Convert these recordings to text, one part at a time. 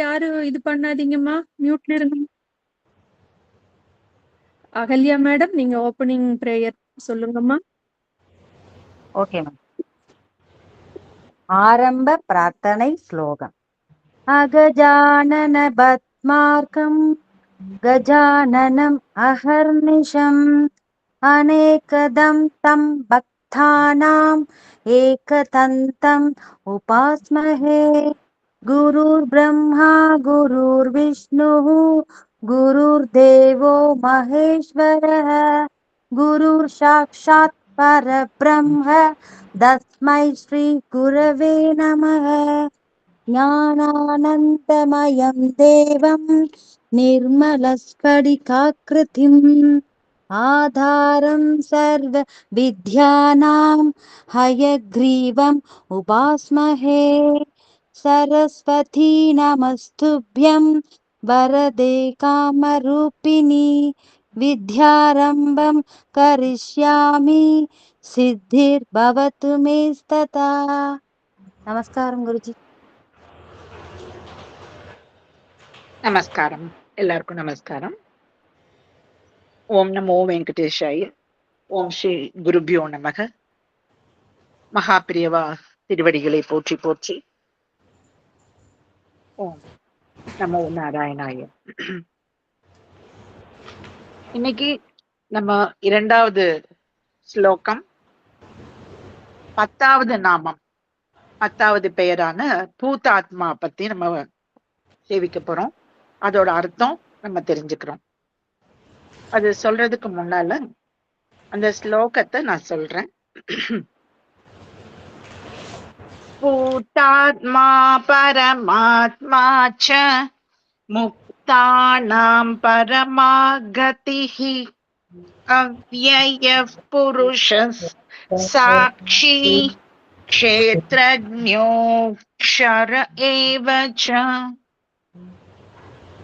யாரும் இது பண்ணாதீங்கம்மா, மியூட்ல இருங்க. அகல்யா மேடம், நீங்க ஓப்பனிங் பிரேயர் சொல்லுங்கம்மா. Okay ma'am. ஆரம்ப பிரார்த்தனை ஸ்லோகம். அகஜானன பத்மார்க்கம் கஜானனம் அஹர்நிஷம் அநேகதம் தம் பக்தானாம் ஏகதந்தம் உபாஸ்மஹே. குருர் பிரம்மா குருர் விஷ்ணுः குருர்தேவோ மகேஸ்வரः குருர் சாக்ஷாத் பரபிரம்ம தஸ்மை ஸ்ரீ குரவே நமः. ஞானானந்தமயம் தேவம் निर्मलस्फटिकाकृतिम् आधारं सर्व विद्यानां हयग्रीवम् उपास्महे. सरस्वती नमस्तुभ्यं वरदे कामरूपिणी विद्यारम्भं करिष्यामि सिद्धिर्भवतु मे तथा. नमस्कारं गुरुजी. நமஸ்காரம். எல்லாருக்கும் நமஸ்காரம். ஓம் நமோ வெங்கடேஷாய. ஓம் ஸ்ரீ குருபியோ நமக. மகாபிரியவா திருவடிகளை போற்றி போற்றி. ஓம் நமோ நாராயணாய. இன்னைக்கு நம்ம 2வது ஸ்லோகம், 10வது நாமம், 10வது பெயரான பூதாத்மா பத்தி நம்ம சேவிக்க போறோம். அதோட அர்த்தம் நம்ம தெரிஞ்சுக்கிறோம். அது சொல்றதுக்கு முன்னால அந்த ஸ்லோகத்தை நான் சொல்றேன். பூதாத்மா பரமாத்மா ச முக்தானாம் பரமாகதிஹி அவ்யயः புருஷஸ் சாக்ஷி க்ஷேத்ரஜ்ஞோ க்ஷர ஏவ ச.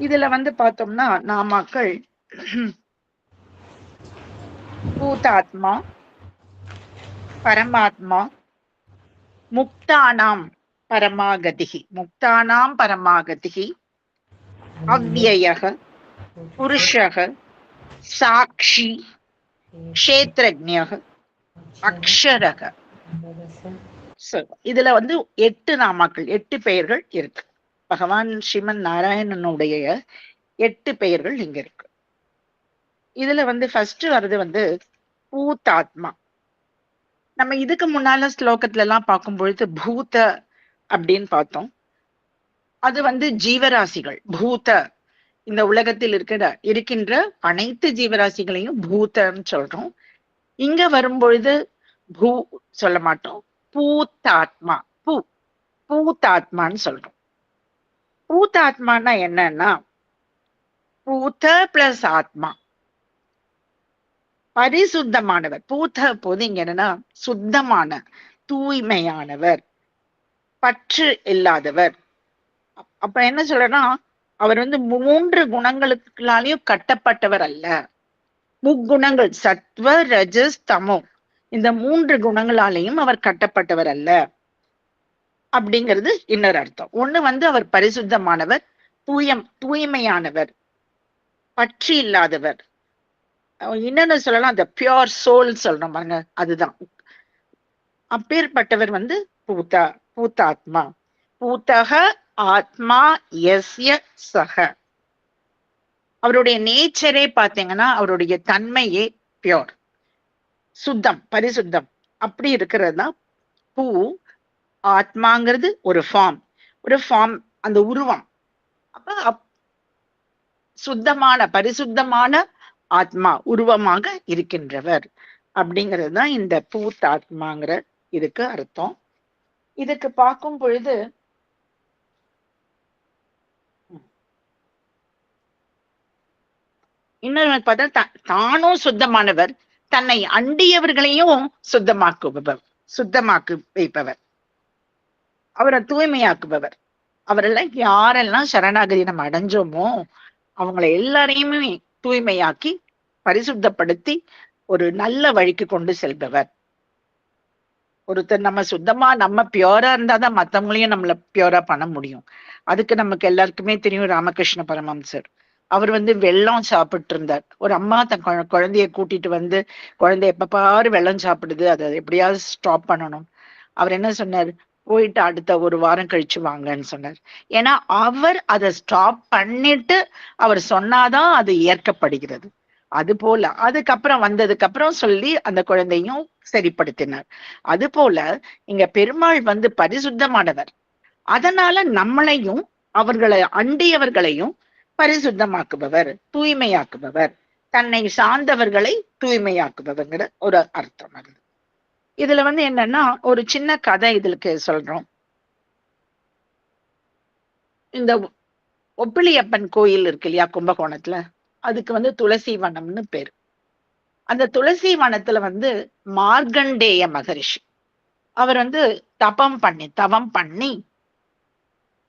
இதுல பார்த்தோம்னா நாமாக்கள் பூதாத்மா, பரமாத்மா, முக்தானாம் பரமாகதிஹி, முக்தானாம் பரமாகதிஹி, அவ்யயः புருஷः சாக்ஷி க்ஷேத்ரஜ்ஞः அக்ஷரக. இதுல 8 நாமாக்கள், 8 பெயர்கள் இருக்கு. பகவான் ஸ்ரீமன் நாராயணனுடைய 8 பெயர்கள் இங்க இருக்கு. இதுல ஃபர்ஸ்ட் வர்றது பூதாத்மா. நம்ம இதுக்கு முன்னால ஸ்லோகத்துல எல்லாம் பார்க்கும் பொழுது பூத அப்படின்னு பார்த்தோம். அது ஜீவராசிகள். பூத, இந்த உலகத்தில் இருக்கின்ற அனைத்து ஜீவராசிகளையும் பூதன்னு சொல்றோம். இங்க வரும்பொழுது பூ சொல்ல மாட்டோம், பூத்தாத்மா, பூத்தாத்மான்னு சொல்றோம். பூத்தாத்மானா என்னன்னா, பூத பிளஸ் ஆத்மா, பரிசுத்தமானவர். பூத போது இங்க என்னன்னா சுத்தமான, தூய்மையானவர், பற்று இல்லாதவர். அப்ப என்ன சொல்றனா, அவர் 3 குணங்களுக்குள்ளாலையும் கட்டப்பட்டவர் அல்ல. முக்குணங்கள் சத்வ ரஜஸ் தமோ, இந்த 3 குணங்களாலையும் அவர் கட்டப்பட்டவர் அல்ல அப்படிங்கிறது இன்னொரு அர்த்தம். ஒண்ணு அவர் பரிசுத்தமானவர், தூய்மையானவர், பற்று இல்லாதவர். இன்னொன்னு சொல்லலாம், அந்த பியோர் சோல் சொல்றோம் பாருங்க, அதுதான். அப்பேற்பட்டவர் பூத்தாத்மா. பூத்தக ஆத்மா யஸ்ய சக. அவருடைய நேச்சரே பாத்தீங்கன்னா, அவருடைய தன்மையே பியோர், சுத்தம், பரிசுத்தம். அப்படி இருக்கிறது தான் பூ. ஆத்மாங்கிறது ஒரு ஃபார்ம், அந்த உருவம். அப்ப சுத்தமான, பரிசுத்தமான ஆத்மா உருவமாக இருக்கின்றவர் அப்படிங்கிறது தான் இந்த பூத்தாத்மாங்கிற இதுக்கு அர்த்தம். இதுக்கு பார்க்கும் பொழுது இன்னொரு பார்த்தா, தானும் சுத்தமானவர், தன்னை அண்டியவர்களையும் சுத்தமாக்கு வைப்பவர், அவரை தூய்மையாக்குபவர். அவரெல்லாம் யாரெல்லாம் சரணாகதி நம்ம அடைஞ்சோமோ அவங்களை எல்லாரையுமே தூய்மையாக்கி பரிசுத்தப்படுத்தி ஒரு நல்ல வழிக்கு கொண்டு செல்பவர். ஒருத்தர் நம்ம சுத்தமா நம்ம பியூரா இருந்தாதான் மத்தவங்களையும் நம்மள பியூரா பண்ண முடியும். அதுக்கு நமக்கு எல்லாருக்குமே தெரியும் ராமகிருஷ்ண பரமஹம்சர். அவர் வெல்லம் சாப்பிட்டு இருந்தார். ஒரு அம்மா தன் குழந்தைய கூட்டிட்டு குழந்தை எப்ப பாரு வெல்லம் சாப்பிடுது, அதை எப்படியாவது ஸ்டாப் பண்ணணும். அவர் என்ன சொன்னார்? போயிட்டு அடுத்த ஒரு வாரம் கழிச்சு வாங்கன்னு சொன்னார். ஏன்னா அவர் அதை ஸ்டாப் பண்ணிட்டு அவர் சொன்னாதான் அது ஏற்கப்படுகிறது. அது போல அதுக்கப்புறம் வந்ததுக்கு அப்புறம் சொல்லி அந்த குழந்தையும் சரிப்படுத்தினார். அது போல இங்க பெருமாள் பரிசுத்தமானவர். அதனால நம்மளையும் அவர்களை அண்டியவர்களையும் பரிசுத்தமாக்குபவர், தூய்மையாக்குபவர், தன்னை சார்ந்தவர்களை தூய்மையாக்குபவர்ங்கிற ஒரு அர்த்தம் அது. இதுல என்னன்னா ஒரு சின்ன கதை இதுக்கு சொல்றோம். இந்த ஒப்பிலியப்பன் கோயில் இருக்கு இல்லையா கும்பகோணத்துல, அதுக்கு துளசி வனம்னு பேரு. அந்த துளசி வனத்துல மார்கண்டேய மகரிஷி அவர் தவம் பண்ணி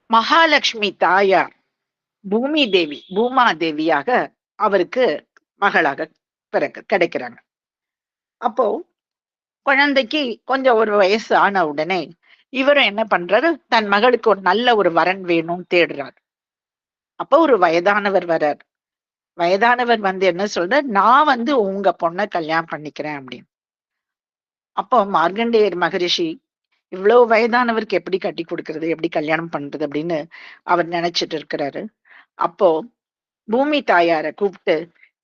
மகாலட்சுமி தாயார் பூமாதேவியாக அவருக்கு மகளாக கிடைக்கிறாங்க. அப்போ குழந்தைக்கு கொஞ்சம் ஒரு வயசு ஆன உடனே இவரும் என்ன பண்றாரு, தன் மகளுக்கு ஒரு நல்ல ஒரு வரன் வேணும்னு தேடுறாரு. அப்போ ஒரு வயதானவர் வர்றார். வயதானவர் என்ன சொல்ற, நான் உங்க பொண்ணை கல்யாணம் பண்ணிக்கிறேன் அப்படின்னு. அப்போ மார்கண்டேயர் மகரிஷி இவ்வளவு வயதானவருக்கு எப்படி கட்டி கொடுக்கறது, எப்படி கல்யாணம் பண்றது அப்படின்னு அவர் நினைச்சிட்டு இருக்கிறாரு. அப்போ பூமி தாயார கூப்பிட்டு,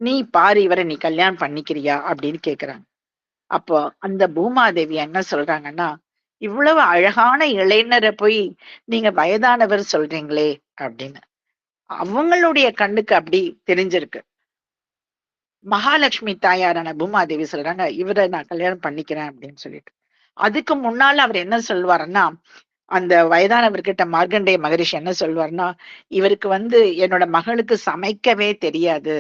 நீ பாரு இவரை நீ கல்யாணம் பண்ணிக்கிறியா அப்படின்னு கேக்குறாங்க. அப்போ அந்த பூமாதேவி என்ன சொல்றாங்கன்னா, இவ்வளவு அழகான இளைஞரை போய் நீங்க வயதானவர் சொல்றீங்களே அப்படின்னு. அவங்களுடைய கண்ணுக்கு அப்படி தெரிஞ்சிருக்கு. மகாலட்சுமி தாயாரான பூமாதேவி சொல்றாங்க, இவரை நான் கல்யாணம் பண்ணிக்கிறேன் அப்படின்னு சொல்லிட்டு. அதுக்கு முன்னால அவர் என்ன சொல்லுவாருன்னா, அந்த வயதானவர்கிட்ட மார்கண்டேய மகரிஷி என்ன சொல்லுவாருன்னா, இவருக்கு என்னோட மகளுக்கு சமைக்கவே தெரியாது,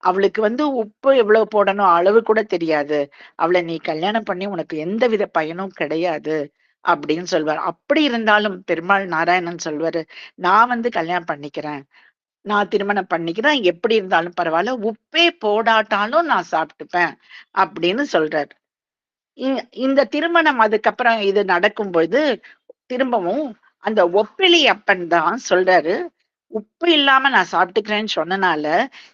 அவளுக்கு உப்பு எவ்வளவு போடணும் அளவு கூட தெரியாது, அவளை நீ கல்யாணம் பண்ணி உனக்கு எந்த வித பயனும் கிடையாது அப்படின்னு சொல்வார். அப்படி இருந்தாலும் பெருமாள் நாராயணன் சொல்வாரு, நான் கல்யாணம் பண்ணிக்கிறேன், நான் திருமணம் பண்ணிக்கிறேன், எப்படி இருந்தாலும் பரவாயில்ல, உப்பே போடாட்டாலும் நான் சாப்பிட்டுப்பேன் அப்படின்னு சொல்றாரு. இந்த திருமணம் அதுக்கப்புறம் இது நடக்கும் பொழுது திரும்பவும் அந்த ஒப்பிலி அப்பன் தான் சொல்றாரு, உப்பு இல்லாம நான் சாப்பிட்டுக்கிறேன்னு சொன்னனால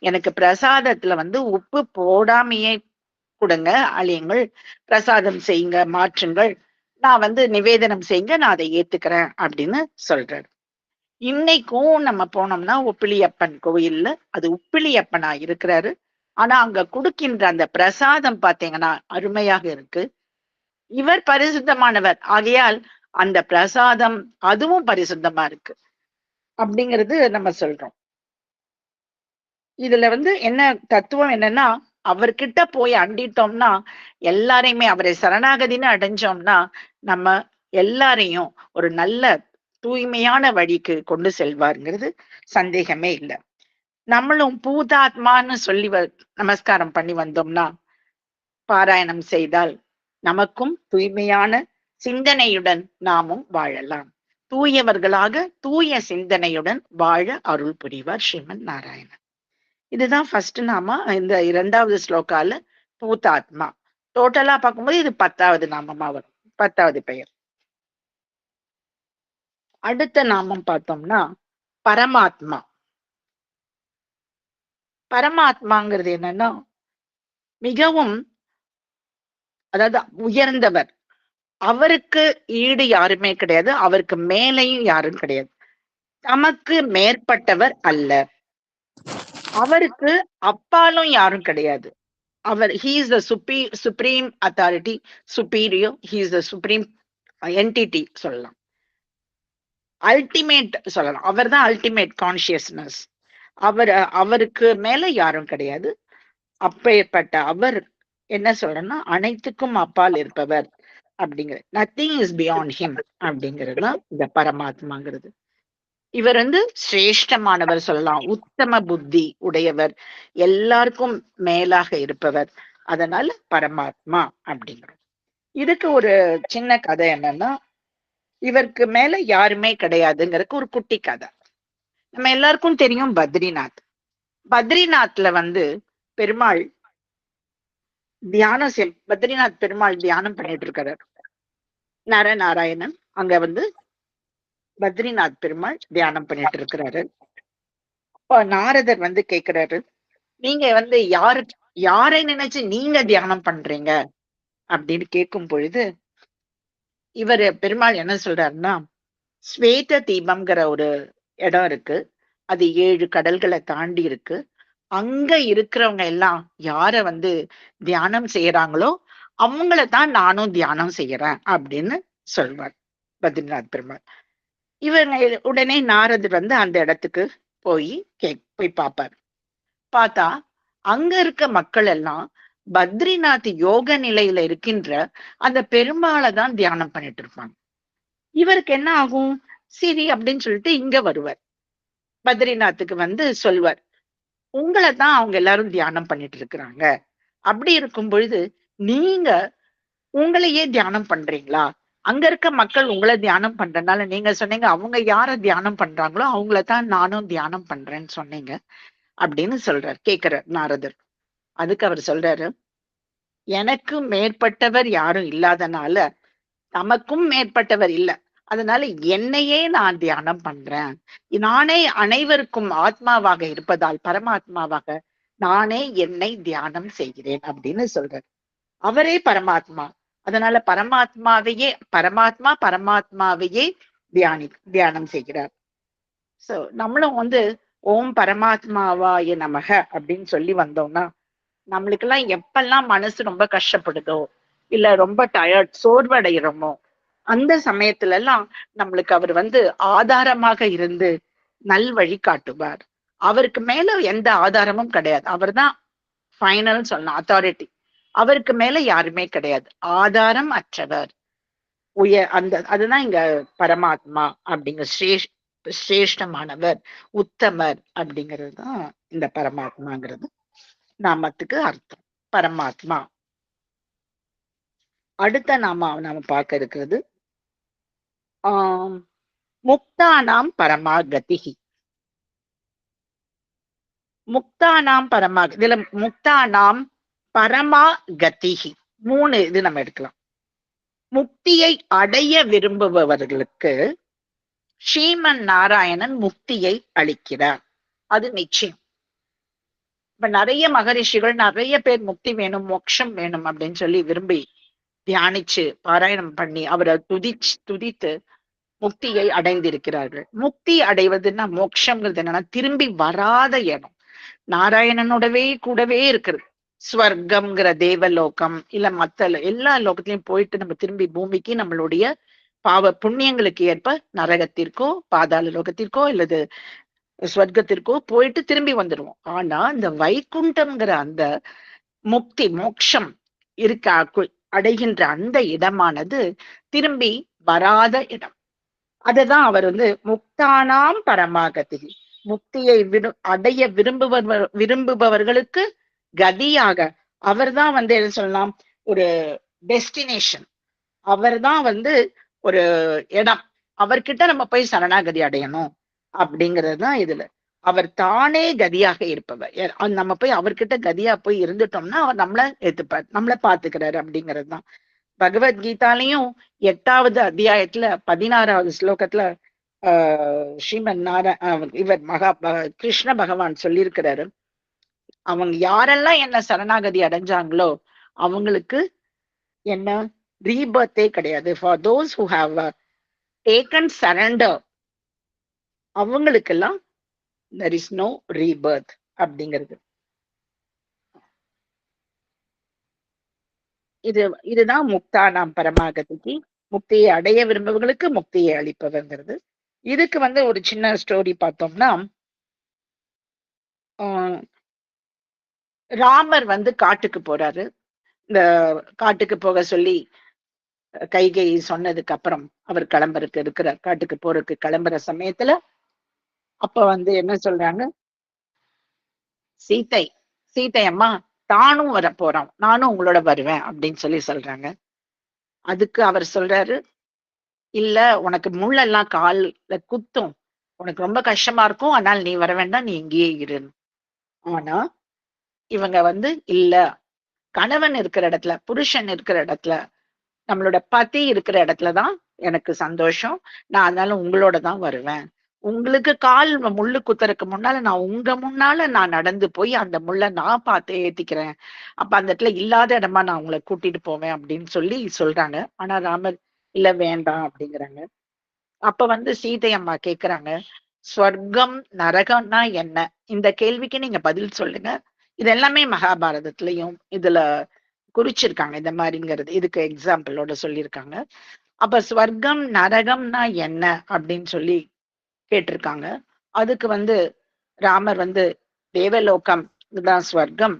எனக்கு பிரசாதத்துல உப்பு போடாமையே கொடுங்க, அழியுங்கள், பிரசாதம் செய்யுங்க, மாற்றுங்கள், நான் நிவேதனம் செய்யுங்க, நான் அதை ஏத்துக்கிறேன் அப்படின்னு சொல்றாரு. இன்னைக்கும் நம்ம போனோம்னா ஒப்பிலியப்பன் கோயில்ல அது உப்பிலியப்பனா இருக்கிறாரு. ஆனா அங்க கொடுக்கின்ற அந்த பிரசாதம் பாத்தீங்கன்னா அருமையாக இருக்கு. இவர் பரிசுத்தமானவர் ஆகையால் அந்த பிரசாதம் அதுவும் பரிசுத்தமா இருக்கு அப்படிங்கிறது நம்ம சொல்றோம். இதுல என்ன தத்துவம் என்னன்னா, அவர்கிட்ட போய் அண்டிட்டோம்னா எல்லாரையுமே அவரை சரணாகதின்னு அடைஞ்சோம்னா நம்ம எல்லாரையும் ஒரு நல்ல தூய்மையான வழிக்கு கொண்டு செல்வாருங்கிறது சந்தேகமே இல்லை. நம்மளும் பூதாத்மான்னு சொல்லி நமஸ்காரம் பண்ணி வந்தோம்னா, பாராயணம் செய்தால் நமக்கும் தூய்மையான சிந்தனையுடன் நாமும் வாழலாம். தூயவர்களாக தூய சிந்தனையுடன் வாழ அருள் புரிவார் ஸ்ரீமன் நாராயணன். இதுதான் ஃபர்ஸ்ட் நாம இந்த 2வது ஸ்லோகால பூதாத்மா. டோட்டலா பார்க்கும்போது இது 10வது நாமமா வரும், 10வது பெயர். அடுத்த நாமம் பார்த்தோம்னா பரமாத்மா. பரமாத்மாங்கிறது என்னன்னா மிகவும், அதாவது உயர்ந்தவர். அவருக்கு ஈடு யாருமே கிடையாது, அவருக்கு மேலையும் யாரும் கிடையாது, தமக்கு மேற்பட்டவர் அல்ல, அவருக்கு அப்பாலும் யாரும் கிடையாது. அவர் he is the supreme authority, superior, he is the supreme entity சொல்லலாம், அல்டிமேட் சொல்லலாம். அவர் தான் அல்டிமேட் கான்சியஸ்னஸ். அவருக்கு மேல யாரும் கிடையாது. அப்பேற்பட்ட அவர் என்ன சொல்றேன்னா அனைத்துக்கும் அப்பால் இருப்பவர் அப்படிங்கிறது. நத்திங் இஸ் பியாண்ட் ஹிம் அப்படிங்கிறது தான் இந்த பரமாத்மாங்கிறது. இவர் சிரேஷ்டமானவர் சொல்லலாம், உத்தம புத்தி உடையவர், எல்லாருக்கும் மேலாக இருப்பவர், அதனால பரமாத்மா அப்படிங்கிறோம். இதுக்கு ஒரு சின்ன கதை என்னன்னா, இவருக்கு மேல யாருமே கிடையாதுங்கிறதுக்கு ஒரு குட்டி கதை. நம்ம எல்லாருக்கும் தெரியும் பத்ரிநாத். பத்ரிநாத்ல பெருமாள் பத்ரிநாத் பெருமாள் தியானம் பண்ணிட்டு இருக்காரு. நரநாராயணன் அங்க வந்து பத்ரிநாத் பெருமாள் தியானம் பண்ணிட்டு இருக்கிறாரு. அப்ப நாரதர் வந்து கேக்குறாரு, நீங்க வந்து யாரை நினைச்சு நீங்க தியானம் பண்றீங்க அப்படின்னு கேட்கும் பொழுது இவர் பெருமாள் என்ன சொல்றாருன்னா, ஸ்வேத தீபம்ங்கிற ஒரு இடம் இருக்கு. அது 7 கடல்களை தாண்டி இருக்கு. அங்க இருக்கிறவங்க எல்லாம் யார வந்து தியானம் செய்யறாங்களோ அவங்கள நானும் தியானம் செய்யறேன் அப்படின்னு சொல்வார் பத்ரிநாத் பெருமாள். இவங்க உடனே நாரதர் வந்து அந்த இடத்துக்கு போய் போய் பார்ப்பார். பார்த்தா அங்க இருக்க மக்கள் எல்லாம் பத்ரிநாத் யோக நிலையில இருக்கின்ற அந்த பெருமாளை தான் தியானம் பண்ணிட்டு இருப்பாங்க. இவருக்கு என்ன ஆகும், சரி அப்படின்னு சொல்லிட்டு இங்க வருவார். பத்ரிநாத்துக்கு வந்து சொல்வார், உங்களை தான் அவங்க எல்லாரும் தியானம் பண்ணிட்டு இருக்கிறாங்க. அப்படி இருக்கும் பொழுது நீங்க உங்களையே தியானம் பண்றீங்களா? அங்க இருக்க மக்கள் உங்களை தியானம் பண்றதுனால நீங்க சொன்னீங்க அவங்க யார தியானம் பண்றாங்களோ அவங்களதான் நானும் தியானம் பண்றேன்னு சொன்னீங்க அப்படின்னு சொல்றார், கேக்குறார் நாரதர். அதுக்கு அவர் சொல்றாரு, எனக்கு மேற்பட்டவர் யாரும் இல்லாதனால நமக்கும் மேற்பட்டவர் இல்ல, அதனால என்னையே நான் தியானம் பண்றேன். நானே அனைவருக்கும் ஆத்மாவாக இருப்பதால் பரமாத்மாவாக நானே என்னை தியானம் செய்கிறேன் அப்படின்னு சொல்றார். அவரே பரமாத்மா, அதனால பரமாத்மாவையே தியானம் செய்கிறார். சோ நம்மளும் வந்து ஓம் பரமாத்மாவாய நமக அப்படின்னு சொல்லி வந்தோம்னா நம்மளுக்கு எல்லாம் எப்பெல்லாம் மனசு ரொம்ப கஷ்டப்படுதோ இல்ல ரொம்ப டயர்ட் சோர்வடைகிறோமோ அந்த சமயத்துல எல்லாம் நம்மளுக்கு அவர் வந்து ஆதாரமாக இருந்து நல் வழி காட்டுவார். அவருக்கு மேல எந்த ஆதாரமும் கிடையாது. அவர் தான் ஃபைனல் சொல்லணும், அத்தாரிட்டி. அவருக்கு மேல யாருமே கிடையாது, ஆதாரம் அற்றவர். அதுதான் இங்க பரமாத்மா அப்படிங்கிற சிரேஷ்டமானவர், உத்தமர் அப்படிங்கிறது தான் இந்த பரமாத்மாங்கிறது நாமத்துக்கு அர்த்தம். பரமாத்மா. அடுத்த நாம பார்க்க இருக்கிறது முக்தானாம் பரமாகதிஹி. முக்தானாம் இதுல முக்தானாம் பரமாகதிஹி 3 இது நம்ம எடுக்கலாம். முக்தியை அடைய விரும்புபவர்களுக்கு ஸ்ரீமன் நாராயணன் முக்தியை அளிக்கிறார், அது நிச்சயம். இப்ப நிறைய மகரிஷிகள் நிறைய பேர் முக்தி வேணும் மோட்சம் வேணும் அப்படின்னு சொல்லி விரும்பி தியானிச்சு பாராயணம் பண்ணி அவரை துதித்து முக்தியை அடைந்திருக்கிறார்கள். முக்தி அடைவதுன்னா மோட்சம்ங்கிறது என்னன்னா திரும்பி வராத இடம், நாராயணனோடவே கூடவே இருக்கிறது. ஸ்வர்க்கம்ங்கிற தேவலோகம் இல்ல மத்த எல்லா லோகத்திலையும் போயிட்டு நம்ம திரும்பி பூமிக்கு நம்மளுடைய பாவ புண்ணியங்களுக்கு ஏற்ப நரகத்திற்கோ பாதாள லோகத்திற்கோ இல்லது ஸ்வர்க்கத்திற்கோ போயிட்டு திரும்பி வந்துடுவோம். ஆனா இந்த வைகுண்டம்ங்கிற அந்த முக்தி மோட்சம் அடைகின்ற அந்த இடமானது திரும்பி வராத இடம். அதுதான் அவர் வந்து முக்தானாம் பரமாகதி, முக்தியை அடைய விரும்புபவர்களுக்கு கதியாக அவர் தான் வந்து என்ன சொல்லலாம், ஒரு டெஸ்டினேஷன். அவர் தான் வந்து ஒரு இடம், அவர்கிட்ட நம்ம போய் சரணாகதி அடையணும் அப்படிங்கிறது தான் இதுல. அவர் தானே கதியாக இருப்பவர். நம்ம போய் அவர்கிட்ட கதியா போய் இருந்துட்டோம்னா அவர் நம்மளை ஏத்துப்பார், நம்மளை பாத்துக்கிறாரு அப்படிங்கிறது தான். பகவத்கீதாலையும் 8வது அத்தியாயத்துல 16வது ஸ்லோகத்துல ஸ்ரீமன் இவர் கிருஷ்ண பகவான் சொல்லியிருக்கிறாரு, அவங்க யாரெல்லாம் என்ன சரணாகதி அடைஞ்சாங்களோ அவங்களுக்கு என்ன ரீபர்த்தே கிடையாது. For those who have taken surrender அவங்களுக்கெல்லாம் there is no rebirth அப்படிங்கிறது. இதுதான் முக்தானாம் பரமாகதிக்கு, முக்தியை அடைய விரும்பவர்களுக்கு முக்தியை அளிப்பவங்கிறது. இதுக்கு வந்து ஒரு சின்ன ஸ்டோரி பார்த்தோம்னா, ராமர் வந்து காட்டுக்கு போறாரு. இந்த காட்டுக்கு போக சொல்லி கைகை சொன்னதுக்கு அப்புறம் அவர் இருக்கிறார். காட்டுக்கு போறதுக்கு கிளம்புற சமயத்துல அப்ப வந்து என்ன சொல்றாங்க, சீத்தை அம்மா தானும் வர போறான், நானும் உங்களோட வருவேன் அப்படின்னு சொல்றாங்க. அதுக்கு அவர் சொல்றாரு, இல்ல உனக்கு முள்ளெல்லாம் கால்ல குத்தும், உனக்கு ரொம்ப கஷ்டமா இருக்கும், ஆனால் நீ வர வேண்டாம், நீ இங்கேயே இரு. ஆனா இவங்க வந்து இல்ல, கணவன் இருக்கிற இடத்துல புருஷன் இருக்கிற இடத்துல நம்மளோட பதி இருக்கிற இடத்துலதான் எனக்கு சந்தோஷம். நான் அதனால உங்களோட தான் வருவேன். உங்களுக்கு கால் முள்ளு குத்துறதுக்கு முன்னால நான் உங்க முன்னால நான் நடந்து போய் அந்த முள்ள நான் பார்த்து ஏத்திக்கிறேன். அப்ப அந்த இடத்துல இல்லாத இடமா நான் உங்களை கூட்டிட்டு போவேன் அப்படின்னு சொல்லி சொல்றாங்க. ஆனா ராமர் இல்ல வேண்டாம் அப்படிங்கிறாங்க. அப்ப சீதை அம்மா கேக்குறாங்க, ஸ்வர்க்கம் நரகம்னா என்ன? இந்த கேள்விக்கு நீங்க பதில் சொல்லுங்க. இது எல்லாமே மகாபாரதத்திலையும் இதுல குறிச்சிருக்காங்க. இந்த மாதிரிங்கிறது இதுக்கு எக்ஸாம்பிளோட சொல்லியிருக்காங்க. அப்ப ஸ்வர்க்கம் நரகம்னா என்ன அப்படின்னு சொல்லி கேட்டிருக்காங்க. அதுக்கு ராமர் தேவலோகம் தான் ஸ்வர்க்கம்,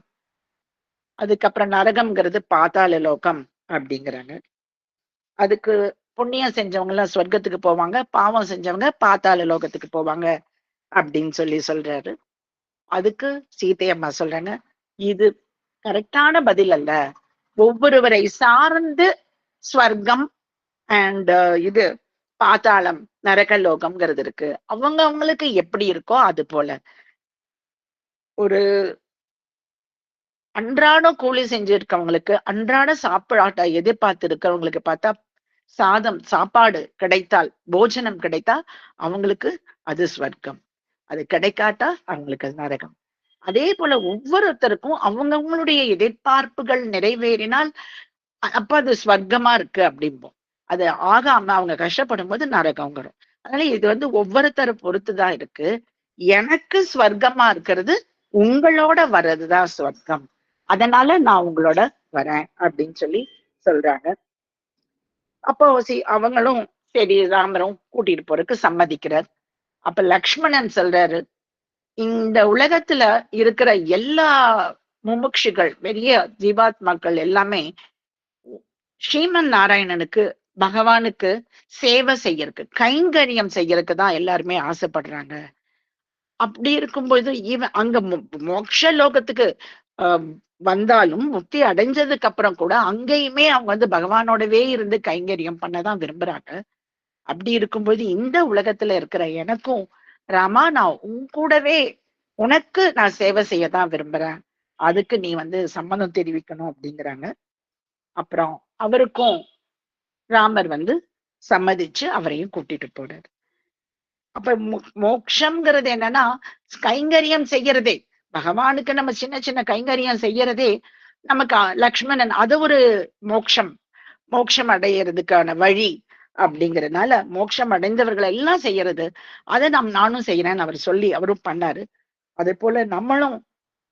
அதுக்கப்புறம் நரகம்ங்கிறது பாதாள லோகம் அப்படிங்கிறாங்க. அதுக்கு புண்ணியம் செஞ்சவங்க எல்லாம் ஸ்வர்க்கத்துக்கு போவாங்க, பாவம் செஞ்சவங்க பாதாள லோகத்துக்கு போவாங்க அப்படின்னு சொல்றாரு. அதுக்கு சீதை அம்மா சொல்றாங்க, இது கரெக்டான பதில் அல்ல. ஒவ்வொருவரை சார்ந்து ஸ்வர்க்கம் அண்ட் இது பாதாளம் நரகலோகம்ங்கிறது இருக்கு. அவங்களுக்கு எப்படி இருக்கோ அது போல. ஒரு அன்றாடம் கூலி செஞ்சிருக்கவங்களுக்கு, அன்றாட சாப்பாட்ட எதிர்பார்த்து இருக்கிறவங்களுக்கு பார்த்தா சாதம் சாப்பாடு கிடைத்தால், போஜனம் கிடைத்தா அவங்களுக்கு அது ஸ்வர்க்கம். அது கிடைக்காட்டா அவங்களுக்கு அது நரகம். அதே போல ஒவ்வொருத்தருக்கும் அவங்களுடைய எதிர்பார்ப்புகள் நிறைவேறினால் அப்ப அது ஸ்வர்க்கமா இருக்கு அப்படிம்போம். அது ஆகாம அவங்க கஷ்டப்படும் போது நரகம் வரும். அதனால இது ஒவ்வொருத்தரை பொறுத்துதான் இருக்கு. எனக்கு ஸ்வர்க்கமா இருக்கிறது உங்களோட வர்றதுதான் ஸ்வர்க்கம். அதனால நான் உங்களோட வரேன் அப்படின்னு சொல்லி சொல்றாங்க. அப்போ அவங்களும் சரி ராமரும் கூட்டிட்டு போறதுக்கு சம்மதிக்கிறார். அப்ப லக்ஷ்மணன் சொல்றாரு, இந்த உலகத்துல இருக்கிற எல்லா முமுட்சுகள் பெரிய ஜீவாத்மாக்கள் எல்லாமே ஸ்ரீமன் நாராயணனுக்கு பகவானுக்கு சேவை செய்யறதுக்கு கைங்கரியம் செய்யறதுக்கு தான் எல்லாருமே ஆசைப்படுறாங்க. அப்படி இருக்கும்போது இவன் அங்க மோட்ச லோகத்துக்கு வந்தாலும் முக்தி அடைஞ்சதுக்கு அப்புறம் கூட அங்கேயுமே அவங்க பகவானோடவே இருந்து கைங்கரியம் பண்ணதான் விரும்புறாங்க. அப்படி இருக்கும்போது இந்த உலகத்துல இருக்கிற எனக்கும் ராமா நான் உன் கூடவே உனக்கு நான் சேவை செய்யதான் விரும்புறேன், அதுக்கு நீ சம்மதம் தெரிவிக்கணும் அப்படிங்கிறாங்க. அப்புறம் அவருக்கும் ராமர் சம்மதிச்சு அவரையும் கூட்டிட்டு போறாரு. அப்ப மோட்சம்ங்கிறது என்னன்னா கைங்கரியம் செய்யறதே, பகவானுக்கு நம்ம சின்ன சின்ன கைங்கரியம் செய்யறதே நமக்கு லக்ஷ்மணன் அது ஒரு மோட்சம் அடையிறதுக்கான வழி அப்படிங்கறதுனால மோட்சம் அடைந்தவர்கள் எல்லாம் செய்யறது அதை நானும் செய்யறேன்னு அவர் சொல்லி அவரும் பண்ணாரு. அதே போல நம்மளும்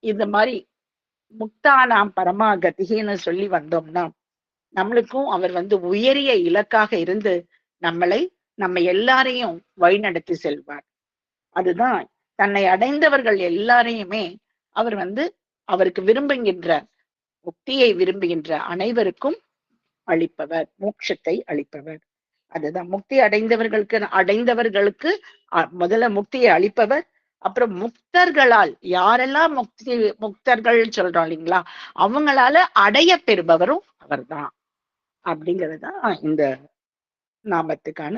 இந்த மாதிரி முக்தானாம் பரமாகதின்னு சொல்லி வந்தோம்னா நம்மளுக்கும் அவர் உயரிய இலக்காக இருந்து நம்ம எல்லாரையும் வழிநடத்தி செல்வார். அதுதான் தன்னை அடைந்தவர்கள் எல்லாரையுமே அவர் அவருக்கு விரும்புகின்ற முக்தியை விரும்புகின்ற அனைவருக்கும் அளிப்பவர், மோட்சத்தை அளிப்பவர். அதுதான் முக்தி அடைந்தவர்களுக்கு முதல்ல முக்தியை அளிப்பவர். அப்புறம் முக்தர்களால் யாரெல்லாம் முக்தர்கள் சொல்றோம் இல்லைங்களா, அவங்களால அடைய பெறுபவரும் அவர்தான் அப்படிங்கிறதுதான் இந்த நாமத்துக்கான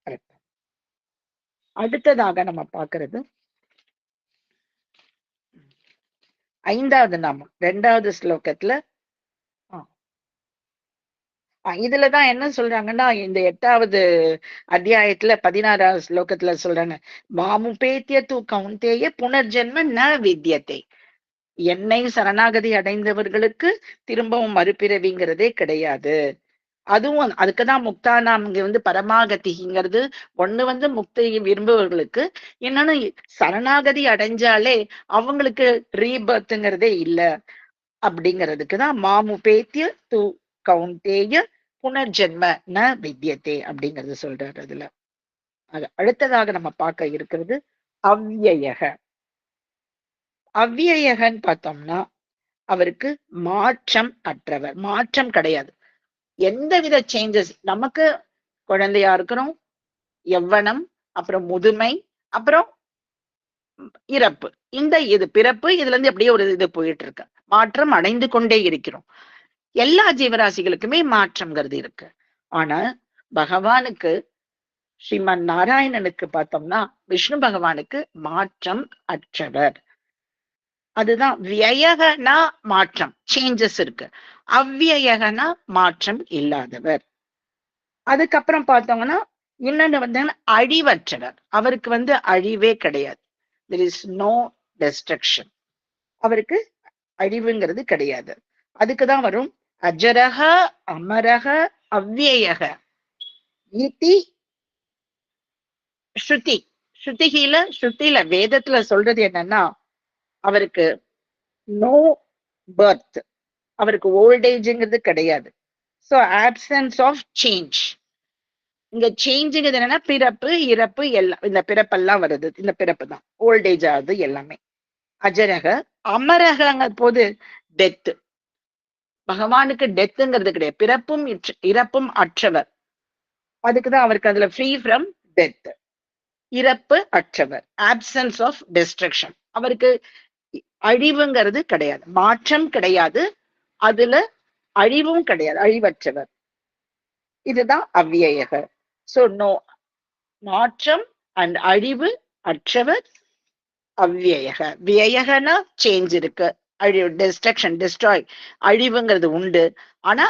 அர்த்தம். அடுத்ததாக நம்ம பார்க்கிறது 5வது நாமம் 2வது ஸ்லோகத்துல. இதுலதான் என்ன சொல்றாங்கன்னா, இந்த 8வது அத்தியாயத்துல 16வது ஸ்லோகத்துல சொல்றாங்க, மாமுபேத்திய தூ கௌந்தேய புனர்ஜென்ம ந வித்யதே. என்னை சரணாகதி அடைந்தவர்களுக்கு திரும்பவும் மறுபிறவிங்கிறதே கிடையாது. அதுவும் அதுக்குதான் முக்தானாம் இங்க பரமாகதிங்கிறது ஒண்ணு முக்தியை விரும்புவர்களுக்கு, என்னன்னு சரணாகதி அடைஞ்சாலே அவங்களுக்கு ரீபர்த்ங்கிறதே இல்லை அப்படிங்கிறதுக்குதான் மாமுபேத்திய தூ கௌந்தேய புனர்ஜென்ம ந வித்யதே அப்படிங்கறது சொல்றாரு. அதுல அது அடுத்ததாக நம்ம பார்க்க இருக்கிறது அவ்யயக. அவ்யயகன்னு பார்த்தோம்னா அவருக்கு மாற்றம் அற்றவர், மாற்றம் கிடையாது, எந்தவித சேஞ்சஸ். நமக்கு குழந்தையா இருக்கிறோம், யவ்வனம், அப்புறம் முதுமை, அப்புறம் இறப்பு. இது பிறப்பு, இதுல இருந்து அப்படியே ஒரு இது போயிட்டு இருக்கு, மாற்றம் அடைந்து கொண்டே இருக்கிறோம். எல்லா ஜீவராசிகளுக்குமே மாற்றம்ங்கிறது இருக்கு. ஆனா பகவானுக்கு, ஸ்ரீமன் நாராயணனுக்கு பார்த்தோம்னா விஷ்ணு பகவானுக்கு மாற்றம் அற்றவர். அதுதான் வியகனா மாற்றம், சேஞ்சஸ் இருக்கு. அவ்வியகனா மாற்றம் இல்லாதவர். அதுக்கப்புறம் பார்த்தோம்னா இன்னொன்னு வந்து அழிவற்றவர். அவருக்கு வந்து அழிவே கிடையாது. there is no destruction. அவருக்கு அழிவுங்கிறது கிடையாது. அதுக்குதான் வரும் அஜரக அமரக அவ்வியக இதி ஸ்ருதி. ஸ்ருதியில வேதத்துல சொல்றது என்னன்னா, அவருக்கு நோ பர்த், அவருக்கு ஓல்டேஜ்ங்கிறது கிடையாது. So options of change. இங்க சேஞ்சுங்கிறது என்னன்னா பிறப்பு இறப்பு எல்லாம், இந்த பிறப்பெல்லாம் வருது, இந்த பிறப்பு தான் ஓல்டேஜ் ஆகுது எல்லாமே. அஜரக அமரகங்க போது டெத். பகவானுக்கு டெத்துங்கிறது கிடையாது, பிறப்பும் இறப்பும் அற்றவர். அதுக்குதான் அவருக்கு அதுல ஃப்ரீ ஃப்ரம் டெத், இறப்பு அற்றவர், ஆப்சன்ஸ் ஆஃப் டிஸ்ட்ரக்ஷன். அவருக்கு அழிவுங்கிறது கிடையாது, மாற்றம் கிடையாது, அதுல அழிவும் கிடையாது, அழிவற்றவர். இதுதான் அவ்வியக. சோ நோ மாற்றம் அண்ட் அழிவு அற்றவர் அவ்வியக. வியகனா சேஞ்ச் இருக்கு, அழிவு டிஸ்ட்ரக்ஷன் டிஸ்ட்ராய், அழிவுங்கிறது உண்டு. ஆனா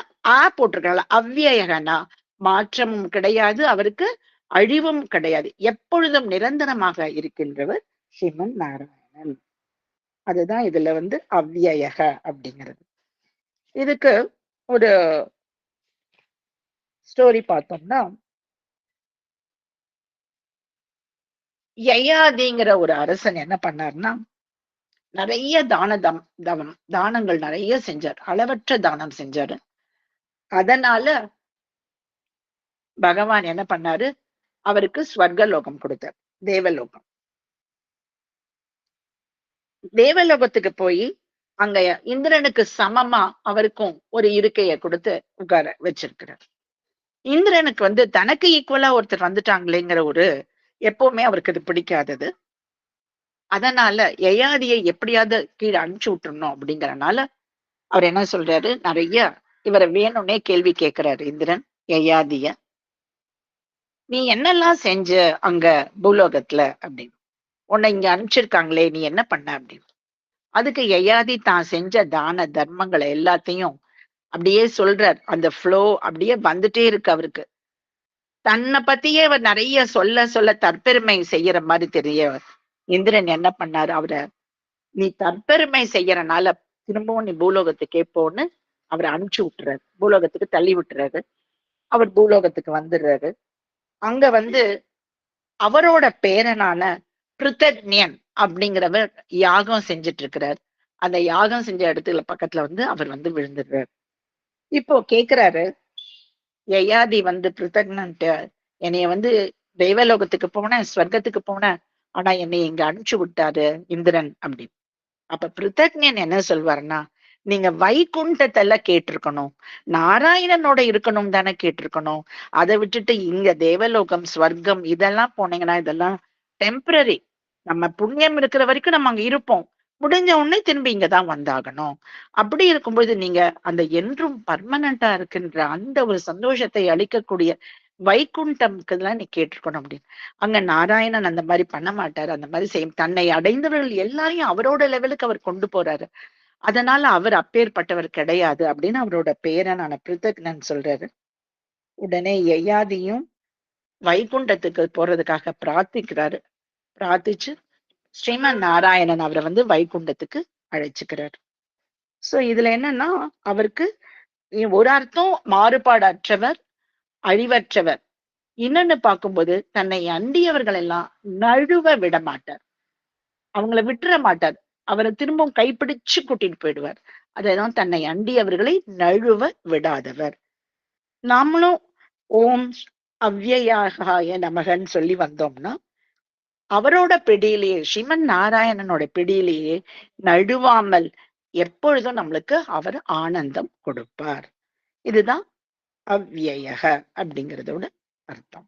போட்டிருக்கல அவ்வியகனா மாற்றமும் கிடையாது, அவருக்கு அழிவும் கிடையாது, எப்பொழுதும் நிரந்தரமாக இருக்கின்றவர் ஸ்ரீமன் நாராயணன். அதுதான் இதுல வந்து அவ்வியக அப்படிங்கிறது. இதுக்கு ஒரு ஸ்டோரி பார்த்தோம்னா, யயாதிங்கிற ஒரு அரசன் என்ன பண்ணாருன்னா, நிறைய தானங்கள் நிறைய செஞ்சார், அளவற்ற தானம் செஞ்சாரு. அதனால பகவான் என்ன பண்ணாரு, அவருக்கு ஸ்வர்கலோகம் கொடுத்தார், தேவலோகம். தேவலோகத்துக்கு போய் அங்க இந்திரனுக்கு சமமா அவருக்கும் ஒரு இருக்கைய கொடுத்து உட்கார வச்சிருக்கிறார். இந்திரனுக்கு வந்து தனக்கு ஈக்குவலா ஒருத்தர் வந்துட்டாங்களேங்கிற ஒரு, எப்பவுமே அவருக்கு இது பிடிக்காதது. அதனால யயாதியை எப்படியாவது கீழே அனுப்பிச்சு விட்டுறணும் அப்படிங்கறனால அவர் என்ன சொல்றாரு, நிறைய இவரை வேணும்னே கேள்வி கேட்கிறாரு இந்திரன் யயாதிய. நீ என்னெல்லாம் செஞ்ச அங்க பூலோகத்துல அப்படின்னு, உன்னை இங்க அனுப்பிச்சிருக்காங்களே நீ என்ன பண்ண அப்படின்னு. அதுக்கு யயாதி தான் செஞ்ச தான தர்மங்களை எல்லாத்தையும் அப்படியே சொல்றார். அந்த ஃப்ளோ அப்படியே வந்துட்டே இருக்கு அவருக்கு. தன்னை பத்தியே அவர் நிறைய சொல்ல சொல்ல தற்பெருமை செய்யற மாதிரி தெரிய இந்திரன் என்ன பண்ணாரு, அவரை நீ தற்பெருமை செய்யறனால திரும்பவும் நீ பூலோகத்துக்கே போன்னு அவரை அனுப்பிச்சு விட்டுறாரு, பூலோகத்துக்கு தள்ளி விட்டுறாரு. அவர் பூலோகத்துக்கு வந்துடுறாரு. அங்க வந்து அவரோட பேரனான பிருத்தக்ஞன் அப்படிங்கிறவர் யாகம் செஞ்சுட்டு இருக்கிறார். அந்த யாகம் செஞ்ச இடத்துல பக்கத்துல வந்து அவர் வந்து விழுந்துடுறாரு. இப்போ கேக்குறாரு யயாதி வந்து பிருத்தக்ஞன்ட்ட, என்னைய வந்து தெய்வலோகத்துக்கு போனேன், ஸ்வர்க்கத்துக்கு போனேன், ஆனா என்னை இங்க அனுப்பிச்சு விட்டாரு இந்திரன் அப்படின்னு. அப்ப பிருத்தக்ஞன் என்ன சொல்வாருன்னா, நீங்க வைகுண்டத்துல கேட்டிருக்கணும், நாராயணனோட இருக்கணும் தானே கேட்டிருக்கணும். அதை விட்டுட்டு இங்க தேவலோகம் ஸ்வர்க்கம் இதெல்லாம் போனீங்கன்னா இதெல்லாம் டெம்பரரி. நம்ம புண்ணியம் இருக்கிற வரைக்கும் நம்ம அங்க இருப்போம், முடிஞ்ச உடனே திரும்பி இங்கதான் வந்தாகணும். அப்படி இருக்கும்போது நீங்க அந்த என்றும் பர்மனண்டா இருக்கின்ற அந்த ஒரு சந்தோஷத்தை அளிக்கக்கூடிய வைகுண்டம்க்குதான் நீ கேட்டிருக்கணும் அப்படின்னு. அங்க நாராயணன் அந்த மாதிரி பண்ண மாட்டாரு, அந்த மாதிரி செய்யும். தன்னை அடைந்தவர்கள் எல்லாரையும் அவரோட லெவலுக்கு அவர் கொண்டு போறாரு. அதனால அவர் அப்பேற்பட்டவர் கிடையாது அப்படின்னு அவரோட பேரனான பிருத்தக்ஞன் சொல்றாரு. உடனே யயாதியும் வைகுண்டத்துக்கு போறதுக்காக பிரார்த்திக்கிறாரு. பிரார்த்திச்சு ஸ்ரீமன் நாராயணன் அவரை வந்து வைகுண்டத்துக்கு அழைச்சுக்கிறார். சோ இதுல என்னன்னா, அவருக்கு ஒரு அர்த்தம் மாறுபாடு அற்றவர், அழிவற்றவர். இன்னொன்னு பார்க்கும்போது தன்னை அண்டியவர்கள் எல்லாம் நழுவ விட மாட்டார், அவங்கள விட்டுற மாட்டார், அவரை திரும்பவும் கைப்பிடிச்சு கூட்டிட்டு போயிடுவார். அதான் தன்னை அண்டியவர்களை நழுவ விடாதவர். நாமளும் ஓம் அவ்யயாய நமகன்னு சொல்லி வந்தோம்னா அவரோட பிடியிலேயே, ஸ்ரீமன் நாராயணனோட பிடியிலேயே நழுவாமல் எப்பொழுதும் நம்மளுக்கு அவர் ஆனந்தம் கொடுப்பார். இதுதான் அவ்யயக அப்படிங்கிறதோட அர்த்தம்.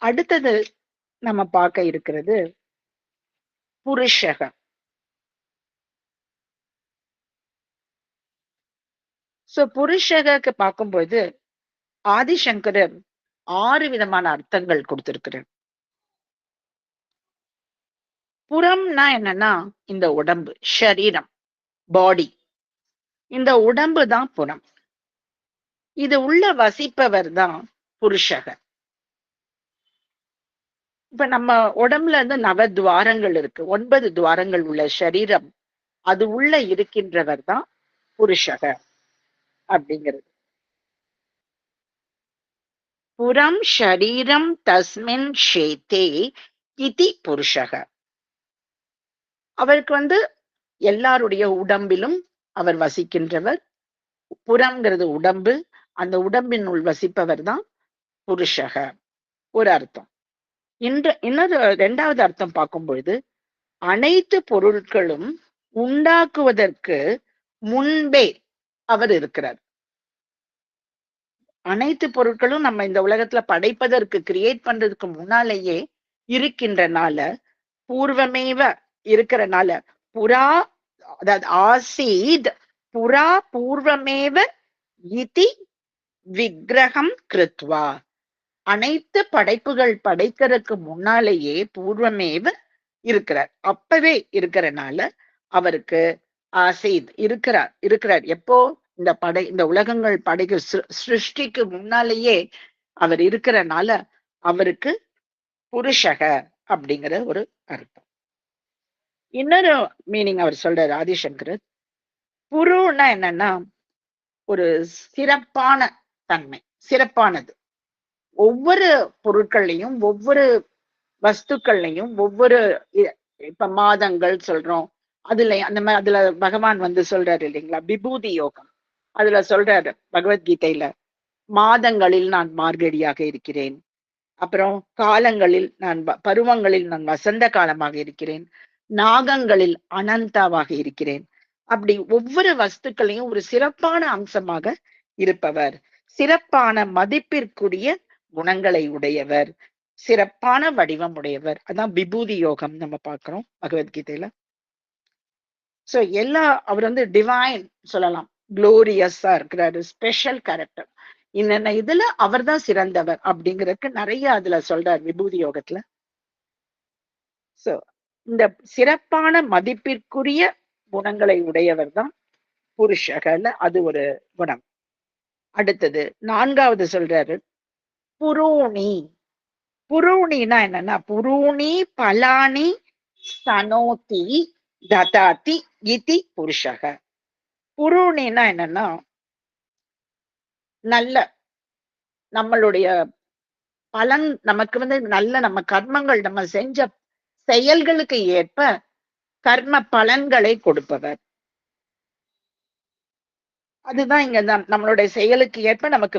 அடுத்தது நம்ம பார்க்க இருக்கிறது புருஷக. சோ புருஷகக்கு பார்க்கும்போது ஆதிசங்கரர் 6 விதமான அர்த்தங்கள் கொடுத்திருக்கிறார். புறம்னா என்னன்னா இந்த உடம்பு, ஷரீரம், பாடி. இந்த உடம்பு தான் புறம். இது உள்ள வசிப்பவர் தான் புருஷக. இப்ப நம்ம உடம்புல இருந்து 9 துவாரங்கள் இருக்கு, 9 துவாரங்கள் உள்ள சரீரம், அது உள்ள இருக்கின்றவர் தான் புருஷக அப்படிங்கிறது. புறம் ஷரீரம் தஸ்மின் ஷேதே இதி புருஷக. அவருக்கு எல்லாருடைய உடம்பிலும் அவர் வசிக்கின்றவர். புறம்ங்கிறது உடம்பு, அந்த உடம்பின் உள் வசிப்பவர் தான் புருஷக. ஒரு அர்த்தம். இன்னொரு 2வது அர்த்தம் பார்க்கும் பொழுது, அனைத்து பொருட்களும் உண்டாக்குவதற்கு முன்பே அவர் இருக்கிறார். அனைத்து பொருட்களும் நம்ம இந்த உலகத்துல படைப்பதற்கு, கிரியேட் பண்றதுக்கு முன்னாலேயே இருக்கின்றனால, பூர்வமேவ இருக்கிறனால, புறா அதாவது ஆசீத் புறா பூர்வமேவ இதி விக்கிரகம் கிருத்வா. அனைத்து படைப்புகள் படைக்கிறதுக்கு முன்னாலேயே பூர்வமேவ இருக்கிறார், அப்பவே இருக்கிறனால அவருக்கு ஆசீத் இருக்கிறார். எப்போ? இந்த உலகங்கள் படைக்க சிருஷ்டிக்கு முன்னாலேயே அவர் இருக்கிறனால அவருக்கு புருஷக அப்படிங்கிற ஒரு அர்த்தம். இன்னொரு மீனிங் அவர் சொல்றாரு ஆதிசங்கரர். புருன்னா என்னன்னா ஒரு சிறப்பான தன்மை, சிறப்பானது. ஒவ்வொரு பொருட்கள்லையும், ஒவ்வொரு வஸ்துக்கள்லையும், ஒவ்வொரு இப்ப மாதங்கள் சொல்றோம், அதுல பகவான் சொல்றாரு இல்லைங்களா, விபூதி யோகம். அதுல சொல்றாரு பகவத்கீதையில, மாதங்களில் நான் மார்கழியாக இருக்கிறேன், அப்புறம் காலங்களில் பருவங்களில் நான் வசந்த காலமாக இருக்கிறேன், நாகங்களில் அனந்தாவாக இருக்கிறேன். அப்படி ஒவ்வொரு வஸ்துக்களையும் ஒரு சிறப்பான அம்சமாக இருப்பவர், சிறப்பான மதிப்பிற்குரிய குணங்களை உடையவர், சிறப்பான வடிவம் உடையவர். அதான் விபூதி யோகம் நம்ம பார்க்கிறோம் பகவத்கீதையில. சோ அவர் டிவைன் சொல்லலாம், குளோரியஸா இருக்கிறாரு, ஸ்பெஷல் கேரக்டர். இன்னென்ன இதுல அவர் தான் சிறந்தவர் அப்படிங்கிறதுக்கு நிறைய அதுல சொல்றார் விபூதி யோகத்துல. சோ இந்த சிறப்பான மதிப்பிற்குரிய குணங்களை உடையவர் தான் புருஷகல, அது ஒரு குணம். அடுத்தது 4வது சொல்றாரு புரூணி. புரூணினா என்னன்னா, புரூணி பலானி சனோதி ததாதி இதி புருஷக. புரூணினா என்னன்னா, நல்ல நம்மளுடைய பலன், நமக்கு நல்ல நம்ம கர்மங்கள், நம்ம செஞ்ச செயல்களுக்கு ஏற்ப கர்ம பலன்களை கொடுப்பவர். அதுதான் இங்க நம்மளுடைய செயலுக்கு ஏற்ப நமக்கு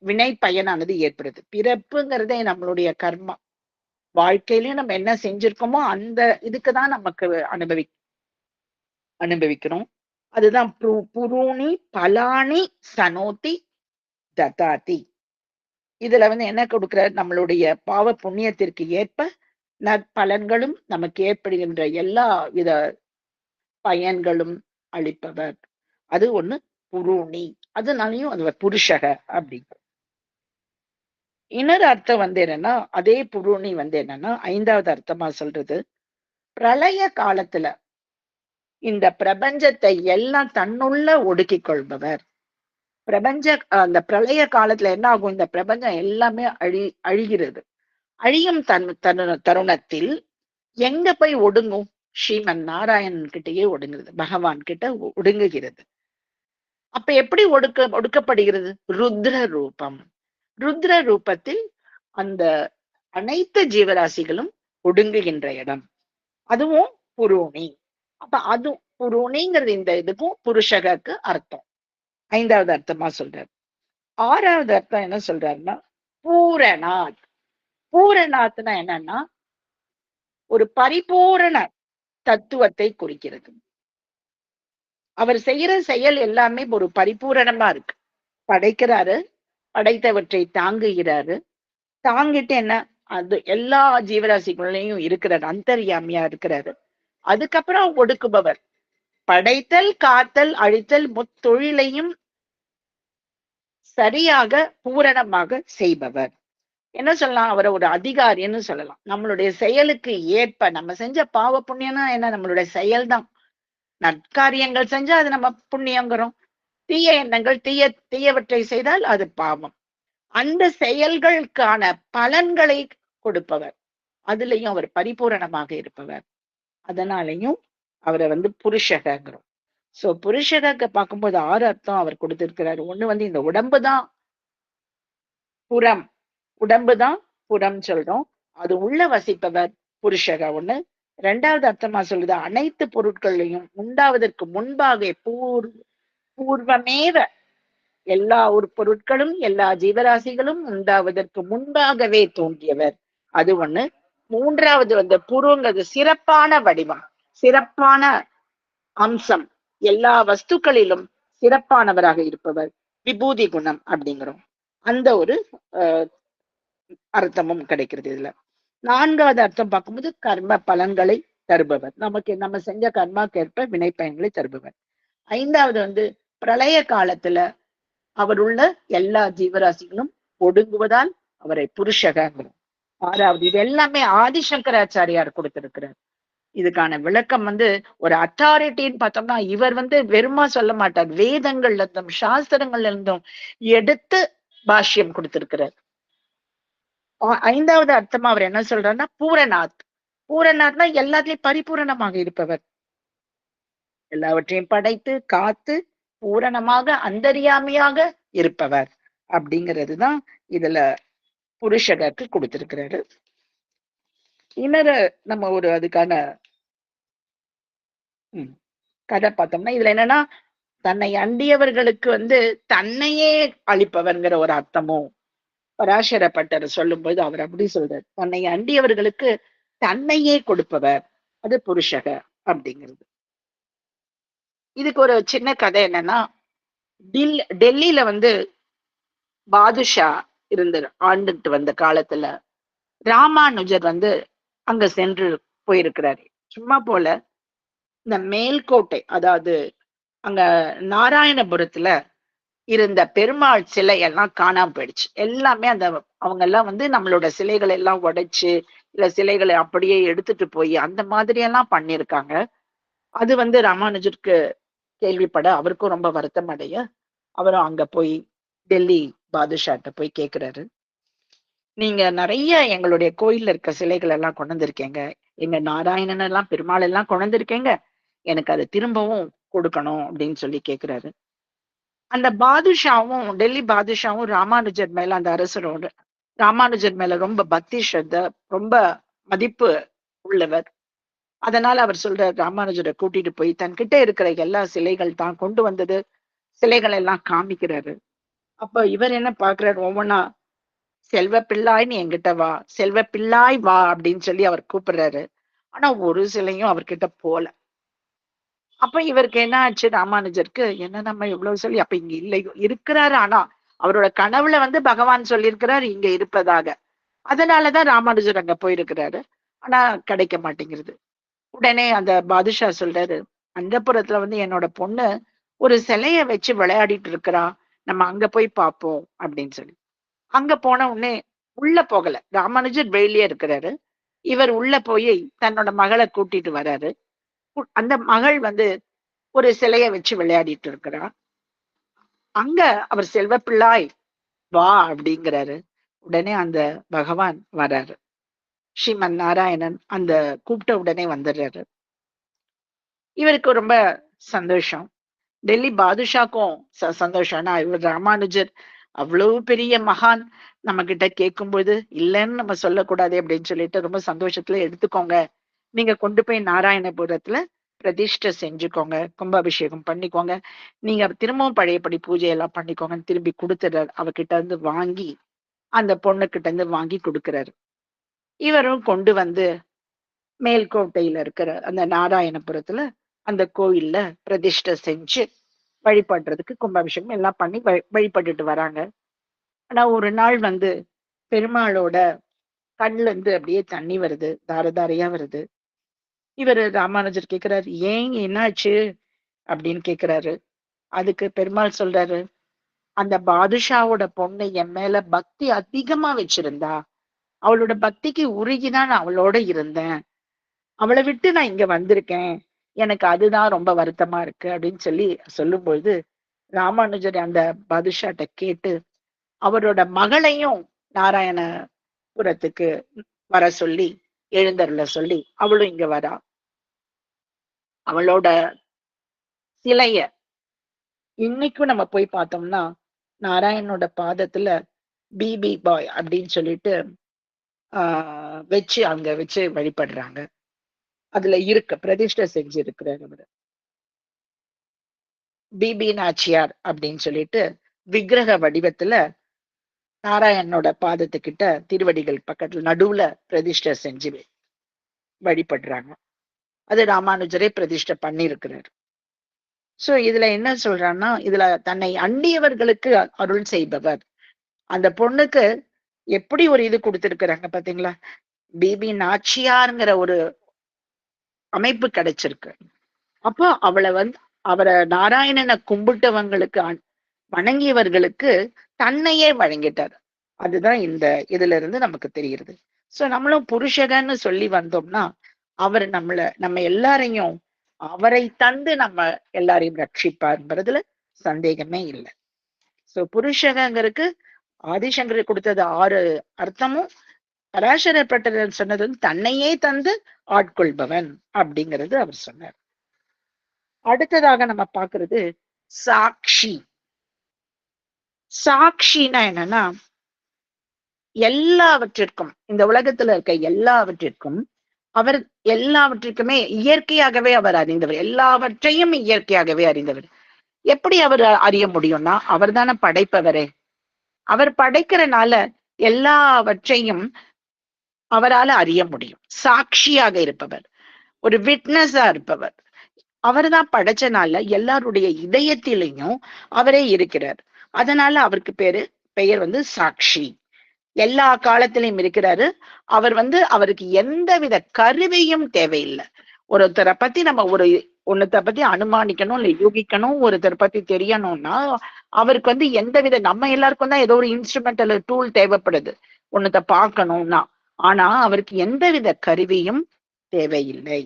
வினை பயனானது ஏற்படுது. பிறப்புங்கிறதே நம்மளுடைய கர்மா. வாழ்க்கையிலயும் நம்ம என்ன செஞ்சிருக்கோமோ அந்த இதுக்குதான் நமக்கு அனுபவிக்கிறோம். அதுதான் புரூணி பலானி சனோதி ததாதி. இதுல என்ன கொடுக்கிறார், நம்மளுடைய பாவ புண்ணியத்திற்கு ஏற்ப நற்பலன்களும் நமக்கு ஏற்படுகின்ற எல்லா வித பயன்களும் அளிப்பவர். அது ஒண்ணு புரூணி. அதனாலையும் அது புருஷக அப்படிங்கிற. இன்னொரு அர்த்தம் என்னன்னா, அதே புரூணி என்னன்னா 5வது அர்த்தமா சொல்றது, பிரளய காலத்துல இந்த பிரபஞ்சத்தை எல்லாம் தன்னுள்ள ஒடுக்கிக் கொள்பவர். அந்த பிரளய காலத்துல என்ன ஆகும், இந்த பிரபஞ்சம் எல்லாமே அழிகிறது. அழியும் தருணத்தில் எங்க போய் ஒடுங்கும்? ஸ்ரீமன் நாராயணன் கிட்டயே ஒடுங்குறது, பகவான் கிட்ட ஒடுங்குகிறது. அப்ப எப்படி ஒடுக்கப்படுகிறது? ருத்ர ரூபம். ருத்ர ரூபத்தில் அந்த அனைத்து ஜீவராசிகளும் ஒடுங்குகின்ற இடம், அதுவும் புரூணி. அப்ப அது புரூணிங்கிறது இந்த இதுக்கும் புருஷகக்கு அர்த்தம். 5வது அர்த்தமா சொல்றாரு. 6வது அர்த்தம் என்ன சொல்றாருன்னா, பூரணாத். பூரணாத்னா என்னன்னா, ஒரு பரிபூரண தத்துவத்தை குறிக்கிறது. அவர் செய்யற செயல் எல்லாமே ஒரு பரிபூரணமா இருக்கு. படைக்கிறாரு, படைத்தவற்றை தாங்குகிறாரு, தாங்கிட்டு அது எல்லா ஜீவராசிகளையும் இருக்கிறார், அந்தர்யாமியா இருக்கிறாரு. அதுக்கப்புறம் ஒடுக்குபவர், படைத்தல் காத்தல் அழித்தல் முத்தொழிலையும் சரியாக பூரணமாக செய்பவர். என்ன சொல்லலாம், அவரை ஒரு அதிகாரின்னு சொல்லலாம். நம்மளுடைய செயலுக்கு ஏற்ப நம்ம செஞ்ச பாவ புண்ணியம்னா என்ன, நம்மளுடைய செயல்தான். நற்காரியங்கள் செஞ்சா அது நம்ம புண்ணியங்கிறோம். தீய எண்ணங்கள் தீயவற்றை செய்தால் அது பாவம். அந்த செயல்களுக்கான பலன்களை கொடுப்பவர். அதுலயும் அவர் பரிபூரணமாக இருப்பவர். அதனாலையும் அவரை புருஷகங்கிறோம். சோ புருஷக பார்க்கும்போது 6 அர்த்தம் அவர் கொடுத்திருக்கிறாரு. ஒண்ணு இந்த உடம்புதான் புறம், உடம்புதான் புறம் சொல்றோம். அது உள்ள வசிப்பவர் புருஷக ஒண்ணு. 2வது அர்த்தமா சொல்லுது, அனைத்து பொருட்களையும் உண்டாவதற்கு முன்பாக பூர்வமேவ எல்லா ஒரு பொருட்களும் எல்லா ஜீவராசிகளும் உண்டாவதற்கு முன்பாகவே தோன்றியவர். அது ஒண்ணு. 3வது பூர்வங்கிறது சிறப்பான வடிவம், சிறப்பான அம்சம், எல்லா வஸ்துக்களிலும் சிறப்பானவராக இருப்பவர், விபூதி குணம் அப்படிங்கிறோம். அந்த ஒரு அர்த்தமும் கிடைக்கிறது இதுல. 4வது அர்த்தம் பார்க்கும்போது கர்ம பலன்களை தருபவர், நமக்கு நம்ம செஞ்ச கர்மாக்கேற்ப வினை பயன்களை தருபவர். 5வது பிரளய காலத்துல அவர் உள்ள எல்லா ஜீவராசிகளும் ஒடுங்குவதால் அவரை புருஷகங்கிறோம். 6வது இது எல்லாமே ஆதிசங்கராச்சாரியார் கொடுத்திருக்கிறார். இதுக்கான விளக்கம் ஒரு அத்தாரிட்டின்னு பார்த்தோம்னா இவர் வெறுமா சொல்ல மாட்டார், வேதங்கள்ல இருந்தும் சாஸ்திரங்கள்ல இருந்தும் எடுத்து பாஷ்யம் கொடுத்திருக்கிறார். 5வது அர்த்தமா அவர் என்ன சொல்றாருன்னா பூரணாத். பூரணாத்னா எல்லாத்தையும் பரிபூரணமாக இருப்பவர், எல்லாவற்றையும் படைத்து காத்து பூரணமாக அந்தரியாமையாக இருப்பவர் அப்படிங்கிறதுதான் இதுல புருஷகருக்கு கொடுத்திருக்கிறாரு. இன்னொரு நம்ம ஒரு அதுக்கான கதை பார்த்தோம்னா இதுல என்னன்னா, தன்னை அண்டியவர்களுக்கு தன்னையே அளிப்பவர்ங்கிற ஒரு அர்த்தமும் பராசரப்பட்டர் சொல்லும்போது அவர் அப்படி சொல்றார், தன்னை அண்டியவர்களுக்கு தன்னையே கொடுப்பவர், அது புருஷக அப்படிங்கிறது. இதுக்கு ஒரு சின்ன கதை என்னன்னா, டெல்லியில பாதுஷா ஆண்டுட்டு வந்த காலத்துல ராமானுஜர் அங்க சென்று போயிருக்கிறாரு. சும்மா போல இந்த மேல்கோட்டை, அதாவது அங்க நாராயணபுரத்துல இருந்த பெருமாள் சிலை எல்லாம் காணாம போயிடுச்சு. எல்லாமே அவங்க எல்லாம் நம்மளோட சிலைகளை எல்லாம் உடைச்சு இல்ல சிலைகளை அப்படியே எடுத்துட்டு போய் அந்த மாதிரி எல்லாம் பண்ணிருக்காங்க. அது ராமானுஜருக்கு கேள்விப்பட அவருக்கும் ரொம்ப வருத்தம் அடைய, அவரும் அங்க போய் டெல்லி பாதுஷாட்ட போய் கேக்குறாரு, நீங்க நிறைய எங்களுடைய கோயில்ல இருக்க சிலைகள் எல்லாம் கொண்டு வந்திருக்கீங்க, எங்க நாராயணன் எல்லாம் பெருமாள் எல்லாம் கொண்டு வந்திருக்கீங்க, எனக்கு அதை திரும்பவும் கொடுக்கணும் அப்படின்னு சொல்லி கேக்குறாரு. அந்த பாதுஷாவும் டெல்லி பாதுஷாவும் ராமானுஜர் மேல, அந்த அரசரோட ராமானுஜர் மேல ரொம்ப பக்தி ஸ்ரத்த, ரொம்ப மதிப்பு உள்ளவர். அதனால அவர் சொல்றார், ராமானுஜரை கூட்டிட்டு போய் தன்கிட்ட இருக்கிற எல்லா சிலைகள் தான் கொண்டு வந்தது சிலைகள் எல்லாம் காமிக்கிறாரு. அப்ப இவர் என்ன பாக்குறாரு, ஒவ்வொன்னா செல்வ பிள்ளாய்ன்னு என்கிட்ட வா, செல்வ பிள்ளாய் வா அப்படின்னு சொல்லி அவர் கூப்பிடுறாரு. ஆனா ஒரு சிலையும் அவர்கிட்ட போல. அப்ப இவருக்கு என்ன ஆச்சு, ராமானுஜருக்கு, என்ன நம்ம இவ்வளவு சொல்லி அப்ப இங்க இல்லையோ, இருக்கிறாரு, ஆனா அவரோட கனவுல பகவான் சொல்லியிருக்கிறாரு இங்க இருப்பதாக. அதனாலதான் ராமானுஜர் அங்க போயிருக்கிறாரு, ஆனா கிடைக்க மாட்டேங்கிறது. உடனே அந்த பாதுஷா சொல்றாரு, அந்தப்புறத்துல என்னோட பொண்ணு ஒரு சிலைய வச்சு விளையாடிட்டு இருக்கிறா, நம்ம அங்க போய் பார்ப்போம் அப்படின்னு சொல்லி. அங்க போன உடனே உள்ள போகல, ராமானுஜர் வெளியே இருக்கிறாரு. இவர் உள்ள போய் தன்னோட மகளை கூட்டிட்டு வர்றாரு. அந்த மகள் ஒரு சிலைய வச்சு விளையாடிட்டு இருக்கிறா. அங்க அவர் செல்வ பிள்ளாய் வா அப்படிங்கிறாரு. உடனே அந்த பகவான் வர்றாரு, ஸ்ரீமன் நாராயணன் அந்த கூப்பிட்ட உடனே வந்துடுறாரு. இவருக்கு ரொம்ப சந்தோஷம், டெல்லி பாதுஷாக்கும் சந்தோஷம். ஆனா இவர் ராமானுஜர் அவ்வளவு பெரிய மகான், நம்ம கிட்ட கேட்கும்போது இல்லைன்னு நம்ம சொல்லக்கூடாது அப்படின்னு சொல்லிட்டு ரொம்ப சந்தோஷத்துல எடுத்துக்கோங்க, நீங்க கொண்டு போய் நாராயணபுரத்துல பிரதிஷ்டை செஞ்சுக்கோங்க, கும்பாபிஷேகம் பண்ணிக்கோங்க, நீங்க திரும்பவும் பழையபடி பூஜையெல்லாம் பண்ணிக்கோங்கன்னு திரும்பி கொடுத்துறாரு. அவகிட்ட வாங்கி அந்த பொண்ணுகிட்ட வாங்கி கொடுக்கிறாரு. இவரும் கொண்டு மேல்கோட்டையில இருக்கிற அந்த நாராயணபுரத்துல அந்த கோயில்ல பிரதிஷ்டை செஞ்சு வழிபடுறதுக்கு கும்பாபிஷேகம் எல்லாம் பண்ணி வழிபட்டுட்டு வராங்க. ஆனா ஒரு நாள் பெருமாளோட கண்ணுல இருந்து அப்படியே தண்ணி வருது, தாரதாரையா வருது. இவரு ராமானுஜர் கேக்குறாரு, ஏன் என்னாச்சு அப்படின்னு கேக்குறாரு. அதுக்கு பெருமாள் சொல்றாரு, அந்த பாதுஷாவோட பொண்ணு என் மேல பக்தி அதிகமா வச்சிருந்தா, அவளோட பக்திக்கு உருகிதான் நான் அவளோட இருந்தேன். அவளை விட்டு நான் இங்க வந்திருக்கேன். எனக்கு அதுதான் ரொம்ப வருத்தமா இருக்கு அப்படின்னு சொல்லி சொல்லும் பொழுது, ராமானுஜர் அந்த பாதுஷாட்ட கேட்டு அவரோட மகளையும் நாராயணபுரத்துக்கு வர சொல்லி எழுந்தருள சொல்லி அவளும் இங்க வரா. அவளோட சிலைய இன்னைக்கும் நம்ம போய் பார்த்தோம்னா நாராயணனோட பாதத்துல பிபி பாய் அப்படின்னு சொல்லிட்டு வச்சு அங்க வச்சு வழிபடுறாங்க. அதுல இருக்க பிரதிஷ்டை செஞ்சு இருக்கிறார் அவரு. பிபி நாச்சியார் அப்படின்னு சொல்லிட்டு விக்கிரக வடிவத்துல நாராயணனோட பாதத்துக்கிட்ட திருவடிகள் பக்கத்துல நடுவுல பிரதிஷ்டை செஞ்சு வழிபடுறாங்க. அது ராமானுஜரே பிரதிஷ்டை பண்ணி இருக்கிறார். சோ இதுல என்ன சொல்றான்னா, இதுல தன்னை அண்டியவர்களுக்கு அருள் செய்பவர். அந்த பொண்ணுக்கு எப்படி ஒரு இது கொடுத்திருக்கிறாங்க பாத்தீங்களா? பிபி நாச்சியார்ங்கிற ஒரு அமைப்பு கிடைச்சிருக்கு. அப்போ அவரை நாராயணனை கும்பிட்டவங்களுக்கு வணங்கியவர்களுக்கு தன்னையே வழங்கிட்டார். அதுதான் இந்த இதுல இருந்து நமக்கு தெரிகிறது. சோ நம்மளும் புருஷகன்னு சொல்லி வந்தோம்னா அவர் நம்ம எல்லாரையும் அவரை தந்து நம்ம எல்லாரையும் ரட்சிப்பார்ன்றதுல சந்தேகமே இல்லை. சோ புருஷகங்கிறதுக்கு ஆதிசங்கர் கொடுத்தது 6 அர்த்தமும், பராசர பட்டர் சொன்னது தன்னையே தந்து ஆட்கொள்பவன் அப்படிங்கிறது அவர் சொன்னார். அடுத்ததாக நம்ம பாக்குறது சாட்சி. சாட்சினா என்னன்னா, எல்லாவற்றிற்கும் இந்த உலகத்துல இருக்க எல்லாவற்றிற்கும் அவர் எல்லாவற்றிற்குமே இயற்கையாகவே அவர் அறிந்தவர். எல்லாவற்றையும் இயற்கையாகவே அறிந்தவர். எப்படி அவர் அறிய முடியும்னா, அவர் தானே படைப்பவரே. அவர் படைக்கிறனால எல்லாவற்றையும் அவரால் அறிய முடியும். சாட்சியாக இருப்பவர், ஒரு விட்னஸா இருப்பவர். அவர் தான் படைச்சனால எல்லாருடைய இதயத்திலையும் அவரே இருக்கிறார். அதனால அவருக்கு பெயர் சாட்சி. எல்லா காலத்திலையும் இருக்கிறாரு. அவர் அவருக்கு எந்தவித கருவியும் தேவையில்லை. ஒருத்தரை பத்தி நம்ம ஒன்னத்தை பத்தி அனுமானிக்கணும், இல்லை யூகிக்கணும், ஒருத்தரை பத்தி தெரியணும்னா அவருக்கு எந்தவித, நம்ம எல்லாருக்கும் தான் ஏதோ ஒரு இன்ஸ்ட்ருமெண்டல் டூல் தேவைப்படுது ஒன்னத்தை பார்க்கணும்னா. ஆனா அவருக்கு எந்தவித கருவியும் தேவையில்லை.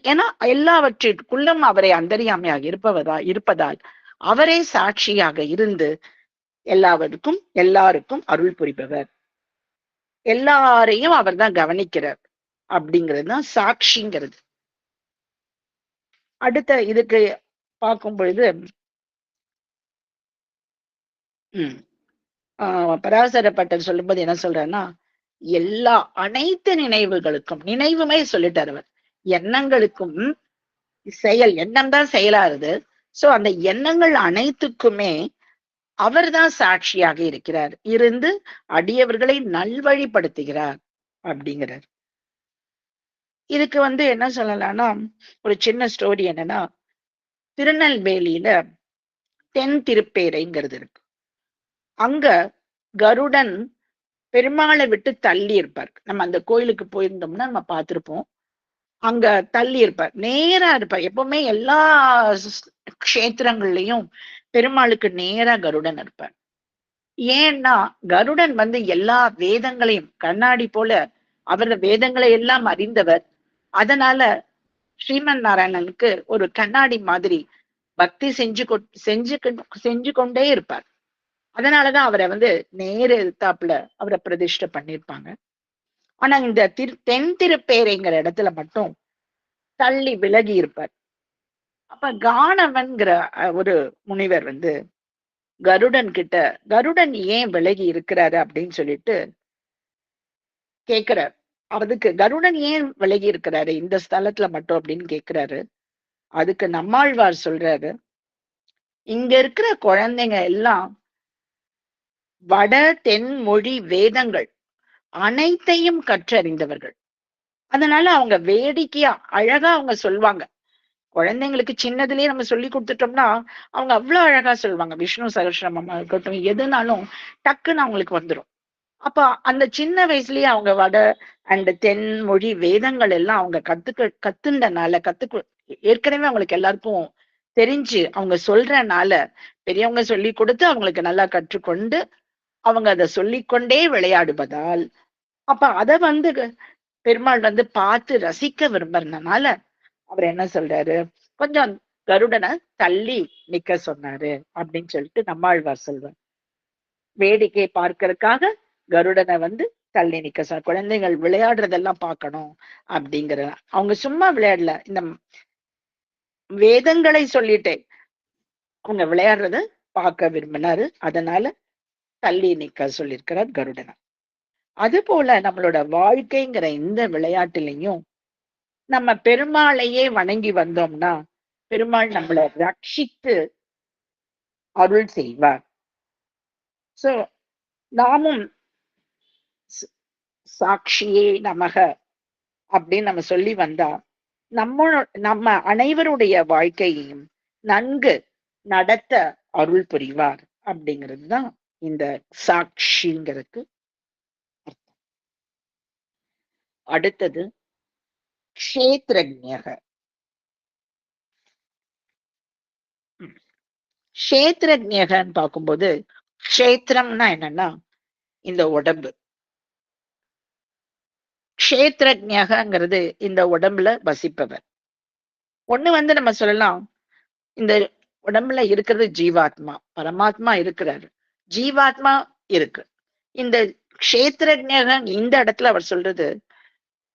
ஏன்னா எல்லாவற்றிற்குள்ளும் அவரை அந்தரியாமையாக இருப்பதால் அவரே சாட்சியாக இருந்து எல்லாருக்கும் அருள் புரிபவர். எல்லாரையும் அவர் தான் கவனிக்கிறார். அப்படிங்கிறது தான் சாட்சிங்கிறது. அடுத்த இதுக்கு பார்க்கும் பொழுது பராசர பட்டர் சொல்லும்போது என்ன சொல்றேன்னா, அனைத்து நினைவுகளுக்கும், நினைவுமே சொல்லிட்டார் அவர், எண்ணங்களுக்கும் எண்ணம் தான் செயலாறுது. சோ அந்த எண்ணங்கள் அனைத்துக்குமே அவர் தான் சாட்சியாக இருக்கிறார், இருந்து அடியவர்களை நல்வழிப்படுத்துகிறார் அப்படிங்கிறார். இதுக்கு என்ன சொல்லலாம்னா, ஒரு சின்ன ஸ்டோரி என்னன்னா, திருநெல்வேலியில தென் திருப்பேரைங்கிறது இருக்கு. அங்க கருடன் பெருமாளை விட்டு தள்ளி இருப்பார். நம்ம அந்த கோயிலுக்கு போயிருந்தோம்னா நம்ம பார்த்திருப்போம். அங்க தள்ளி இருப்பார், நேரா இருப்பார். எப்பவுமே எல்லா க்ஷேத்திரங்கள்லயும் பெருமாளுக்கு நேரா கருடன் இருப்பார். ஏன்னா கருடன் எல்லா வேதங்களையும் கண்ணாடி போல அவர் வேதங்களை எல்லாம் அறிந்தவர். அதனால ஸ்ரீமன் நாராயணனுக்கு ஒரு கண்ணாடி மாதிரி பக்தி செஞ்சு கொண்டே இருப்பார். அதனாலதான் அவரை நேர எதிர்த்தாப்புல அவரை பிரதிஷ்டை பண்ணிருப்பாங்க. ஆனா இந்த தென் திருப்பேரைங்கிற இடத்துல மட்டும் தள்ளி விலகி இருப்பார். அப்ப காணவன்கிற ஒரு முனிவர் கருடன் கிட்ட, கருடன் ஏன் விலகி இருக்கிறாரு அப்படின்னு சொல்லிட்டு கேக்குறார். அதுக்கு கருடன் ஏன் விலகி இருக்கிறாரு இந்த ஸ்தலத்துல மட்டும் அப்படின்னு கேக்குறாரு. அதுக்கு நம்மாழ்வார் சொல்றாரு, இங்க இருக்கிற குழந்தைங்க எல்லாம் வட தென் மொழி வேதங்கள் அனைத்தையும் கற்றறிந்தவர்கள். அதனால அவங்க வேடிக்கையா அழகா அவங்க சொல்வாங்க. குழந்தைங்களுக்கு சின்னதுலயே நம்ம சொல்லி கொடுத்துட்டோம்னா அவங்க அவ்வளவு அழகா சொல்லுவாங்க. விஷ்ணு சகஸ்ரநாமமா இருக்கட்டும், எதுனாலும் டக்குன்னு அவங்களுக்கு வந்துடும். அப்ப அந்த சின்ன வயசுலயே அவங்க வட அண்ட் தென் மொழி வேதங்கள் எல்லாம் அவங்க கத்துண்டனால ஏற்கனவே அவங்களுக்கு எல்லாருக்கும் தெரிஞ்சு அவங்க சொல்றனால, பெரியவங்க சொல்லி கொடுத்து அவங்களுக்கு நல்லா கற்றுக்கொண்டு அவங்க அதை சொல்லிக்கொண்டே விளையாடுவதால், அப்ப அத வந்து பெருமாள் வந்து பார்த்து ரசிக்க விரும்புறதுனால அவர் என்ன சொல்றாரு, கொஞ்சம் கருடனை தள்ளி நிக்க சொன்னாரு அப்படின்னு சொல்லிட்டு நம்மாழ்வார் சொல்வார். வேடிக்கை பார்க்கறதுக்காக கருடனை வந்து தள்ளி நிக்க சொன்னார். குழந்தைகள் விளையாடுறதெல்லாம் பார்க்கணும் அப்படிங்கிற. அவங்க சும்மா விளையாடல, இந்த வேதங்களை சொல்லிட்டே அவங்க விளையாடுறத பார்க்க விரும்பினாரு. அதனால தள்ளி நிக்க சொல்லியிருக்கிறார் கருடனை. அது போல நம்மளோட வாழ்க்கைங்கிற இந்த விளையாட்டுலயும் நம்ம பெருமாளையே வணங்கி வந்தோம்னா பெருமாள் நம்மளை ரட்சித்து அருள் செய்வார். சோ நாமும் சாட்சியே நமக அப்படின்னு நம்ம சொல்லி வந்தா நம்ம அனைவருடைய வாழ்க்கையையும் நன்கு நடத்த அருள் புரிவார் அப்படிங்கிறது தான் இந்த சாட்சிங்கிறதுக்கு அர்த்தம். அடுத்தது க்ஷேத்ரஜ்ஞக. க்ஷேத்ரஜ்ஞகன்னு பார்க்கும்போது க்ஷேத்திரம்னா என்னன்னா இந்த உடம்பு. க்ஷேத்ரஜ்ஞகங்கிறது இந்த உடம்புல வசிப்பவர். ஒண்ணு வந்து நம்ம சொல்லலாம், இந்த உடம்புல இருக்கிறது ஜீவாத்மா, பரமாத்மா இருக்கிறாரு, ஜீவாத்மா இருக்கு. இந்த க்ஷேத்ரஜ்ஞகன் இந்த இடத்துல அவர் சொல்றது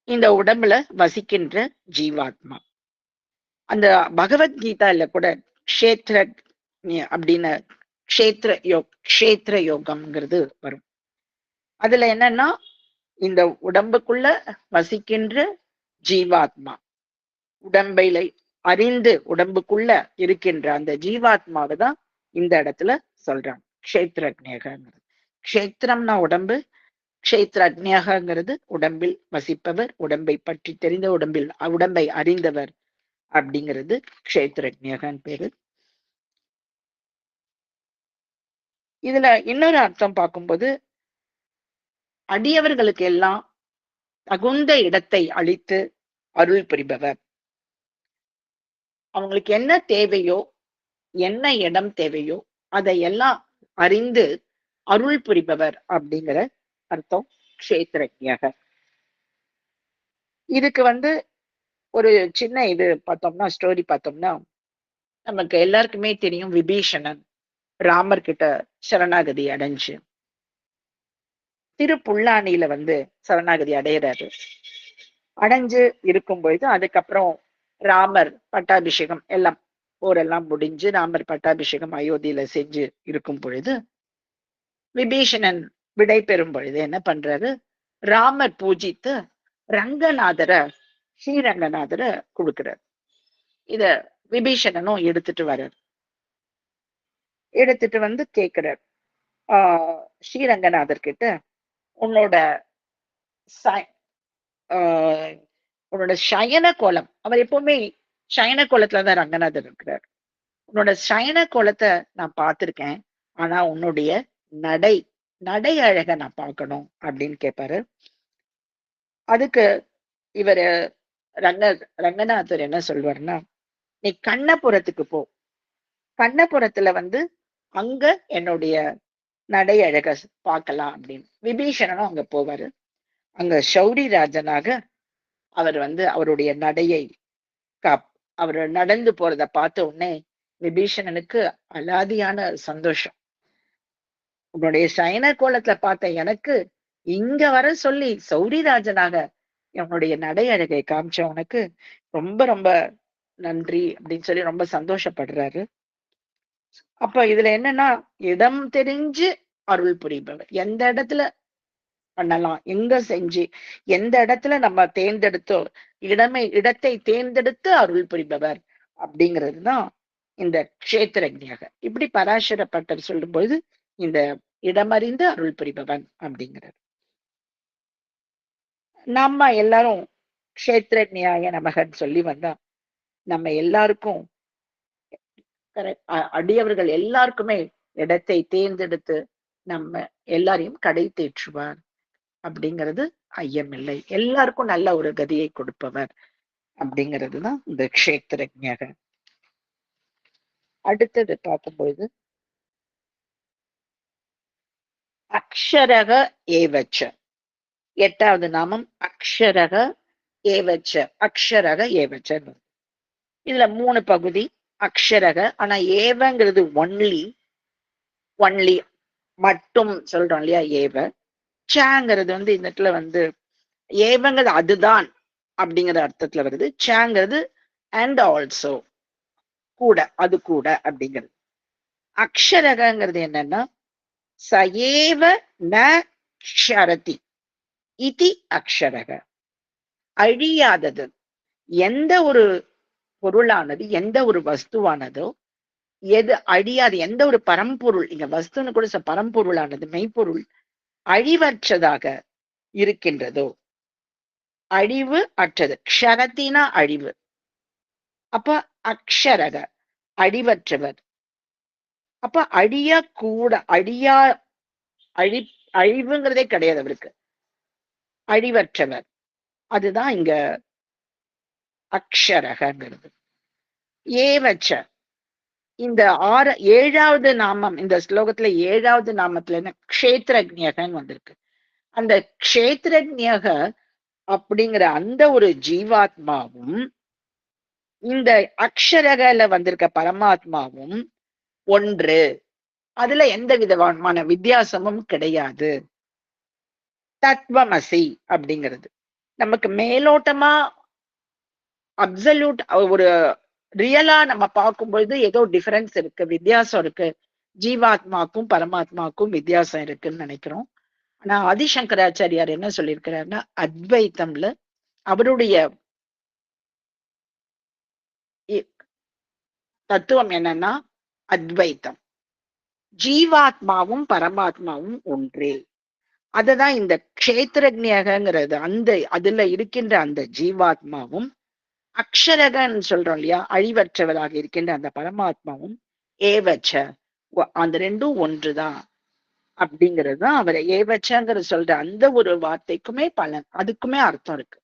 இந்த உடம்புல வசிக்கின்ற ஜீவாத்மா. அந்த பகவத்கீதால கூட க்ஷேத்ர அப்படின்னு க்ஷேத்ர யோகம்ங்கிறது வரும். அதுல என்னன்னா இந்த உடம்புக்குள்ள வசிக்கின்ற ஜீவாத்மா, உடம்பையில அறிந்து உடம்புக்குள்ள இருக்கின்ற அந்த ஜீவாத்மாவை தான் இந்த இடத்துல சொல்றாங்க க்ஷேத்ரஜ்ஞகங்கிறது. க்ஷேத்திரம்னா உடம்பு, க்ஷேத்ரஜ்ஞகங்கிறது உடம்பில் வசிப்பவர், உடம்பை பற்றி தெரிந்த உடம்பை அறிந்தவர் அப்படிங்கிறது க்ஷேத்ரஜ்ஞகன் பேரு. இதுல இன்னொரு அர்த்தம் பார்க்கும்போது அடியவர்களுக்கு எல்லாம் தகுந்த இடத்தை அளித்து அருள் புரிபவர். அவங்களுக்கு என்ன தேவையோ, என்ன இடம் தேவையோ அதையெல்லாம் அறிந்து அருள் புரிபவர் அப்படிங்கிற அர்த்தம் க்ஷேத்ரஜ்ஞக. இதுக்கு வந்து ஒரு சின்ன இது பார்த்தோம்னா, ஸ்டோரி பார்த்தோம்னா, நமக்கு எல்லாருக்குமே தெரியும், விபீஷணன் ராமர் கிட்ட சரணாகதி அடைஞ்சு திருப்புல்லானியில வந்து சரணாகதி அடையிறாரு. அடைஞ்சு இருக்கும் பொழுது அதுக்கப்புறம் ராமர் பட்டாபிஷேகம் எல்லாம் போரெல்லாம் முடிஞ்சு ராமர் பட்டாபிஷேகம் அயோத்தியில செஞ்சு இருக்கும் பொழுது விபீஷணன் விடை பெறும் பொழுது என்ன பண்றாரு, ராமர் பூஜித்து ரங்கநாதரை ஸ்ரீரங்கநாதரை கொடுக்கிறார். இத விபீஷணனும் எடுத்துட்டு வர்றார். எடுத்துட்டு வந்து கேட்கிறார் ஸ்ரீரங்கநாதர் கிட்ட, உன்னோட உன்னோட சயன கோலம், அவர் எப்பவுமே சயன கோலத்துலதான் ரங்கநாதர் இருக்கிறார், உன்னோட சயன கோலத்தை நான் பார்த்திருக்கேன், ஆனா உன்னுடைய நடை அழக நான் பார்க்கணும் அப்படின்னு கேட்பாரு. அதுக்கு இவரு ரங்கநாதர் என்ன சொல்வாருன்னா, நீ கண்ணபுரத்துக்கு போ, கண்ணபுரத்துல வந்து அங்க என்னுடைய நடை அழக பார்க்கலாம் அப்படின்னு. விபீஷணனும் அங்க போவாரு. அங்க சௌரி ராஜனாக அவர் வந்து அவருடைய நடையை அவர் நடந்து போறத பார்த்த உடனே விபீஷணனுக்கு அலாதியான சந்தோஷம். உன்னுடைய சயன கோலத்துல பார்த்த எனக்கு இங்க வர சொல்லி சௌரிராஜனாக என்னுடைய நடை அழகை காமிச்ச உனக்கு ரொம்ப ரொம்ப நன்றி அப்படின்னு சொல்லி ரொம்ப சந்தோஷப்படுறாரு. அப்ப இதுல என்னன்னா, இடம் தெரிஞ்சு அருள் புரிபவர். எந்த இடத்துல பண்ணலாம், எங்க செஞ்சு எந்த இடத்துல நம்ம தேர்ந்தெடுத்தோ இடத்தை தேர்ந்தெடுத்து அருள் புரிபவர் அப்படிங்கிறதுதான் இந்த க்ஷேத்ரஜ்ஞக. இப்படி பராசர பட்டர் சொல்லும் பொழுது இந்த இடமறிந்து அருள் புரிபவன் அப்படிங்கிறார். நம்ம எல்லாரும் க்ஷேத்ரஜ்ஞாய நமகன்னு சொல்லி வந்தா நம்ம எல்லாருக்கும் அடியவர்கள் எல்லாருக்குமே இடத்தை தேர்ந்தெடுத்து நம்ம எல்லாரையும் கடை தேற்றுவார் அப்படிங்கிறது ஐயமில்லை. எல்லாருக்கும் நல்ல ஒரு கதியை கொடுப்பவர் அப்படிங்கிறதுதான் இந்த க்ஷேத்ரஜ்ஞக. அடுத்தது பார்க்கும்பொழுது அக்ஷரக ஏவச்ச, எட்டாவது நாமம் அக்ஷரக ஏவச்ச. அக்ஷரக ஏவச்ச, இதுல 3 பகுதி. அக்ஷரக, ஆனா ஏவங்கிறது ஒன்லி ஒன்லி மட்டும் சொல்றோம் இல்லையா, ஏவ. சாங்கிறது வந்து இந்த இடத்துல வந்து ஏவங்கிறது அதுதான் அப்படிங்கிற அர்த்தத்துல வருது. சாங்கிறது அண்ட் ஆல்சோ, கூட, அது கூட அப்படிங்கிறது. அக்ஷரகங்கிறது என்னன்னா சயேவ ந க்ஷரதி இதி அக்ஷரக. அழியாதது. எந்த ஒரு பொருளானது, எந்த ஒரு வஸ்துவானதோ, எது அழியாது, எந்த ஒரு பரம்பொருள், இங்க வஸ்துன்னு கூட பரம்பொருளானது, மெய்ப்பொருள் அழிவற்றதாக இருக்கின்றதோ, அழிவு அற்றது. க்ஷரத்தினா அழிவு. அப்ப அக்ஷரக அழிவற்றவர். அப்ப அழிய கூட, அழிவுங்கிறதே கிடையாது அவருக்கு, அழிவற்றவர். அதுதான் இங்க அக்ஷரகங்கிறது. ஏவச்ச, இந்த 7வது நாமம், இந்த ஸ்லோகத்துல 7வது நாமத்துல என்ன, க்ஷேத்ரஜ்ஞகன்னு வந்திருக்கு. அந்த க்ஷேத்ரஜ்ஞக அப்படிங்கிற அந்த ஒரு ஜீவாத்மாவும் இந்த அக்ஷரகல வந்திருக்க பரமாத்மாவும் ஒன்று. அதுல எந்த விதமான வித்தியாசமும் கிடையாது. தத்வமசி அப்படிங்கிறது நமக்கு மேலோட்டமா அப்சல்யூட் ஒரு ரியலா நம்ம பார்க்கும்பொழுது ஏதோ டிஃபரன்ஸ் இருக்கு, வித்தியாசம் இருக்கு, ஜீவாத்மாக்கும் பரமாத்மாக்கும் வித்தியாசம் இருக்குன்னு நினைக்கிறோம். ஆனா ஆதிசங்கராச்சாரியார் என்ன சொல்லியிருக்கிறாருன்னா, அத்வைத்தம்ல அவருடைய தத்துவம் என்னன்னா அத்வைத்தம், ஜீவாத்மாவும் பரமாத்மாவும் ஒன்றே. அததான் இந்த க்ஷேத்ரஜ்ஞகங்கிறது, அந்த அதுல இருக்கின்ற அந்த ஜீவாத்மாவும் அக்ஷரகன்னு சொல்றோம் இல்லையா, அழிவற்றவராக இருக்கின்ற அந்த பரமாத்மாவும் ஏவச்ச, அந்த ரெண்டும் ஒன்றுதான் அப்படிங்கிறது தான் அவர் ஏவச்சங்கிற சொல்ற அந்த ஒரு வார்த்தைக்குமே பலன், அதுக்குமே அர்த்தம் இருக்கு.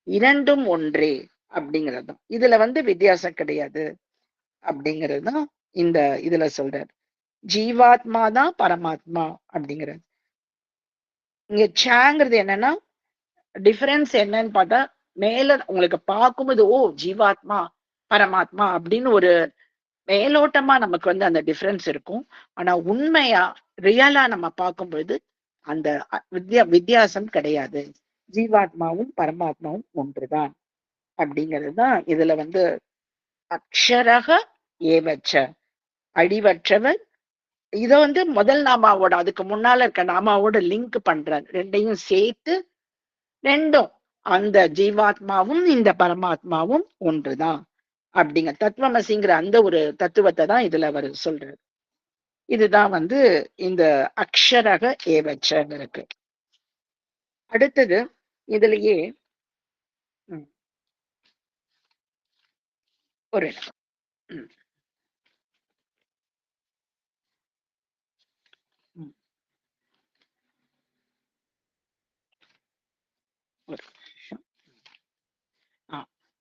இரண்டும் ஒன்றே அப்படிங்கிறது தான். இதுல வந்து வித்தியாசம் கிடையாது அப்படிங்கிறது தான் இந்த இதுல சொல்றாரு. ஜீவாத்மா தான் பரமாத்மா அப்படிங்கிறது. இங்க சாங்கிறது என்னன்னா, டிஃபரன்ஸ் என்னன்னு பார்த்தா, மேல உங்களுக்கு பார்க்கும்போது ஓ ஜீவாத்மா பரமாத்மா அப்படின்னு ஒரு மேலோட்டமா நமக்கு வந்து அந்த டிஃபரன்ஸ் இருக்கும். ஆனா உண்மையா ரியலா நம்ம பார்க்கும்பொழுது அந்த வித்தியாசம் கிடையாது. ஜீவாத்மாவும் பரமாத்மாவும் ஒன்றுதான் அப்படிங்கிறது தான் இதுல வந்து அக்ஷரக ஏவச்ச, அழிவற்றவர். இத வந்து முதல் நாமாவோட, அதுக்கு முன்னால இருக்க நாமாவோட லிங்க் பண்றார். ரெண்டையும் சேர்த்து, ரெண்டும் அந்த ஜீவாத்மாவும் இந்த பரமாத்மாவும் ஒன்றுதான் அப்படிங்க தத்துவமசிங்கிற அந்த ஒரு தத்துவத்தை தான் இதுல அவர் சொல்றாரு. இதுதான் வந்து இந்த அக்ஷரக ஏவச்சங்கிறதுக்கு. அடுத்தது இதுலயே ஒரு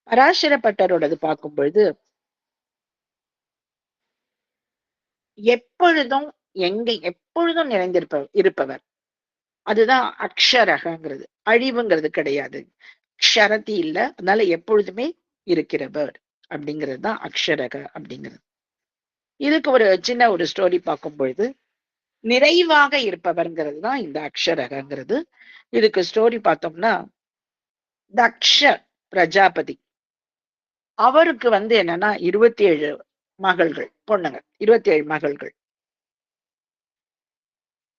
பராசரப்பட்டரோடது பார்க்கும் பொழுது, எப்பொழுதும் எப்பொழுதும் இருப்பவர். அதுதான் அக்ஷரகங்கிறது. அழிவுங்கிறது கிடையாது, க்ஷரதி இல்ல, அதனால எப்பொழுதுமே இருக்கிறவர் அப்படிங்கிறது தான் அக்ஷரக அப்படிங்கிறது. இதுக்கு ஒரு சின்ன ஒரு ஸ்டோரி பார்க்கும் பொழுது, நிறைவாக இருப்பவர்ங்கிறது தான் இந்த அக்ஷரகங்கிறது. இதுக்கு ஸ்டோரி பார்த்தோம்னா, தக்ஷ பிரஜாபதி, அவருக்கு வந்து என்னன்னா 27 மகள்கள், பொண்ணுங்க, 27 மகள்கள்.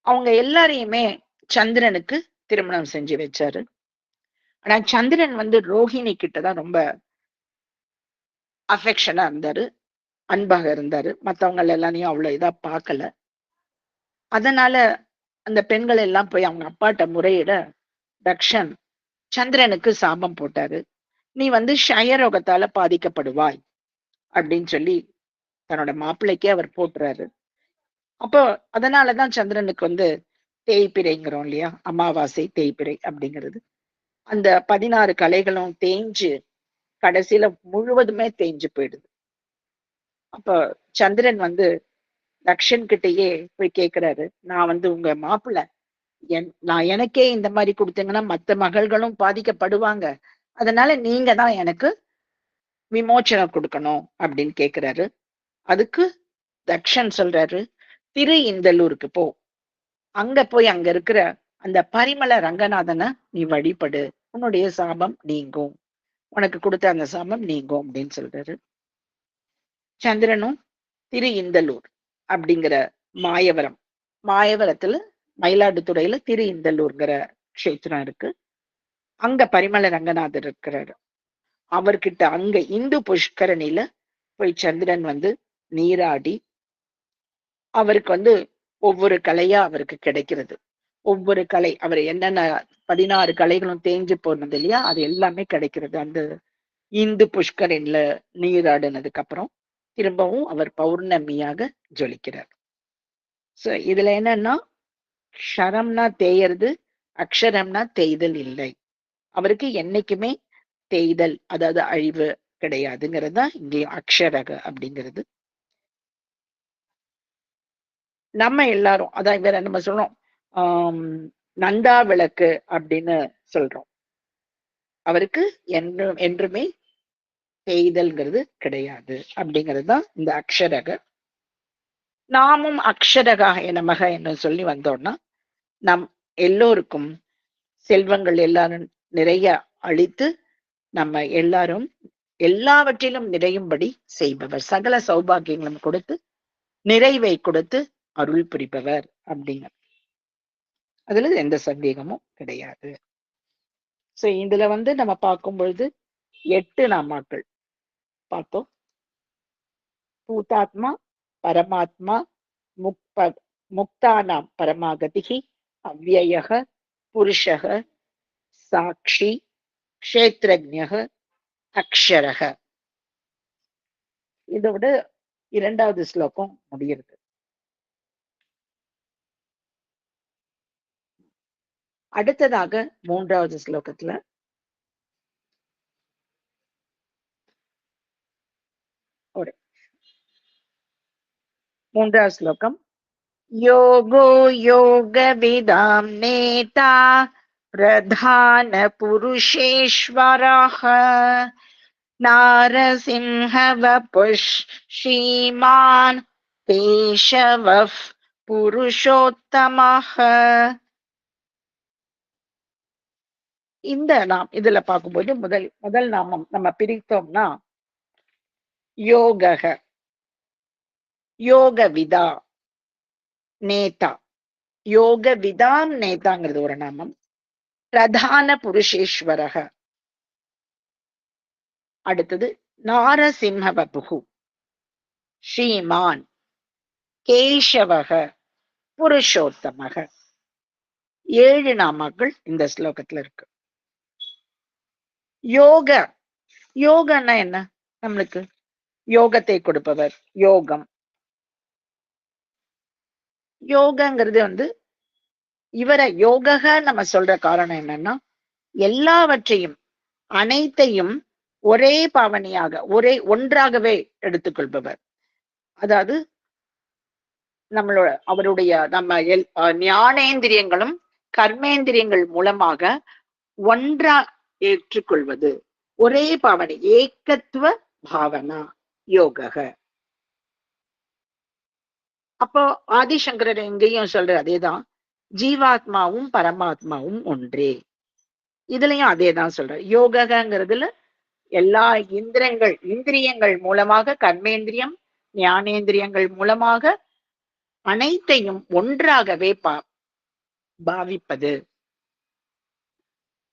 அவங்க எல்லாரையுமே சந்திரனுக்கு திருமணம் செஞ்சு வச்சாரு. ஆனா சந்திரன் வந்து ரோஹிணி கிட்டதான் ரொம்ப அஃபெக்ஷனா இருந்தாரு, அன்பாக இருந்தாரு. மத்தவங்க எல்லாரையும் அவ்வளவு இதா பார்க்கல. அதனால அந்த பெண்கள் எல்லாம் போய் அவங்க அப்பாட்ட முறையிட, தக்ஷன் சந்திரனுக்கு சாபம் போட்டாரு. நீ வந்து க்ஷயரோகத்தால பாதிக்கப்படுவாய் அப்படின்னு சொல்லி தன்னோட மாப்பிள்ளைக்கே அவர் போட்டுறாரு. அப்போ அதனாலதான் சந்திரனுக்கு வந்து தேய்பிரைங்கிறோம் இல்லையா, அமாவாசை தேய்பிரை அப்படிங்கிறது. அந்த 16 கலைகளும் தேஞ்சு கடைசியில முழுவதுமே தேஞ்சு போயிடுது. அப்ப சந்திரன் வந்து தக்ஷன் கிட்டயே போய் கேக்குறாரு, நான் வந்து உங்க மாப்பிள்ளை, நான் எனக்கே இந்த மாதிரி கொடுத்தீங்கன்னா மத்த மகள்களும் பாதிக்கப்படுவாங்க, அதனால நீங்க தான் எனக்கு விமோச்சனம் கொடுக்கணும் அப்படின்னு கேக்குறாரு. அதுக்கு தக்ஷன் சொல்றாரு, திரு இந்தலூருக்கு போ, அங்க போய் அங்க இருக்கிற அந்த பரிமள ரங்கநாதனை நீ வழிபடு, உன்னுடைய சாபம் நீங்கும், உனக்கு கொடுத்த அந்த சாபம் நீங்கும் அப்படின்னு சொல்றாரு. சந்திரனும் திரு இந்தலூர் அப்படிங்கிற மாயவரம், மாயவரத்துல மயிலாடுதுறையில திரு இந்தலூர்ங்கிற க்ஷேத்திரம் இருக்கு, அங்க பரிமள ரங்கநாதர் இருக்கிறாரு. அவர்கிட்ட அங்க இந்து புஷ்கரணியில போய் சந்திரன் வந்து நீராடி அவருக்கு வந்து ஒவ்வொரு கலையா அவருக்கு கிடைக்கிறது. ஒவ்வொரு கலை, அவர் என்னென்ன 16 கலைகளும் தேஞ்சு போனது இல்லையா, அது எல்லாமே கிடைக்கிறது அந்த இந்து புஷ்கரின்ல நீராடினதுக்கு அப்புறம். திரும்பவும் அவர் பௌர்ணமியாக ஜொலிக்கிறார். சோ இதுல என்னன்னா, க்ஷரம்னா தேயறது, அக்ஷரம்னா தேய்தல் இல்லை. அவருக்கு என்னைக்குமே தேய்தல், அதாவது அழிவு கிடையாதுங்கிறது தான் இங்கே அக்ஷரக அப்படிங்கிறது. நம்ம எல்லாரும் அதான் வேற நம்ம சொல்றோம், நந்தா விளக்கு அப்படின்னு சொல்றோம். அவருக்கு என்றுமே தேய்தல்ங்கிறது கிடையாது அப்படிங்கிறது தான் இந்த அக்ஷரக. நாமும் அக்ஷரகாய நமக என்று சொல்லி வந்தோம்னா நம் எல்லோருக்கும் செல்வங்கள் எல்லாரும் நிறைய அளித்து நம்ம எல்லாரும் எல்லாவற்றிலும் நிறையும்படி செய்பவர், சகல சௌபாகியங்களும் கொடுத்து நிறைவை கொடுத்து அருள் புரிபவர் அப்படிங்க, அதுல எந்த சந்தேகமும் கிடையாது. சோ இதுல வந்து நம்ம பார்க்கும் பொழுது 8 நாமாக்கள் பார்த்தோம். பூதாத்மா, பரமாத்மா, முக்தானாம் பரமாகதிகி, அவ்யயக, புருஷக, சாட்சி, க்ஷேத்ரஜ்ஞக, அக்ஷரக. இதோட 2வது ஸ்லோகம் முடிகிறது. அடுத்ததாக 3வது ஸ்லோகத்துல ஒரு 3வது ஸ்லோகம், யோகோ யோக விதாம் நேதா பிரதான புருஷேஸ்வரஹ நாரசிம்ஹ வபுஷ் ஸ்ரீமான் கேசவஃ புருஷோத்தமஹ. இந்த நாம் இதுல பார்க்கும்போது முதல் நாமம் நம்ம பிரித்தோம்னா யோகக, யோக விதா நேதா, யோக விதாம் நேதாங்கிறது ஒரு நாமம். பிரதான புருஷேஸ்வரக, அடுத்தது நாரசிம்ஹ வபுகு, ஸ்ரீமான், கேசவக, புருஷோத்தமக. 7 நாமாக்கள் இந்த ஸ்லோகத்துல இருக்கு. யோக, யோகன்னா என்ன? நம்மளுக்கு யோகத்தை கொடுப்பவர், யோகம். யோகங்கிறது வந்து இவரை யோகக நம்ம சொல்ற காரணம் என்னன்னா, எல்லாவற்றையும் அனைத்தையும் ஒரே பாவனையாக ஒன்றாகவே எடுத்துக்கொள்பவர். அதாவது நம்மளோட அவருடைய நம்ம ஞானேந்திரியங்களும் கர்மேந்திரியங்கள் மூலமாக ஒன்றா ஏற்றுக்கொள்வது, ஒரே பாவனை, ஏகத்துவ பாவனா யோகக. அப்போ ஆதிசங்கரர் எங்கேயும் சொல்ற அதேதான், ஜீவாத்மாவும் பரமாத்மாவும் ஒன்றே. இதுலயும் அதேதான் சொல்ற. யோகங்கிறதுல எல்லா இந்திரியங்கள் மூலமாக, கர்மேந்திரியம் ஞானேந்திரியங்கள் மூலமாக அனைத்தையும் ஒன்றாகவே பாவிப்பது.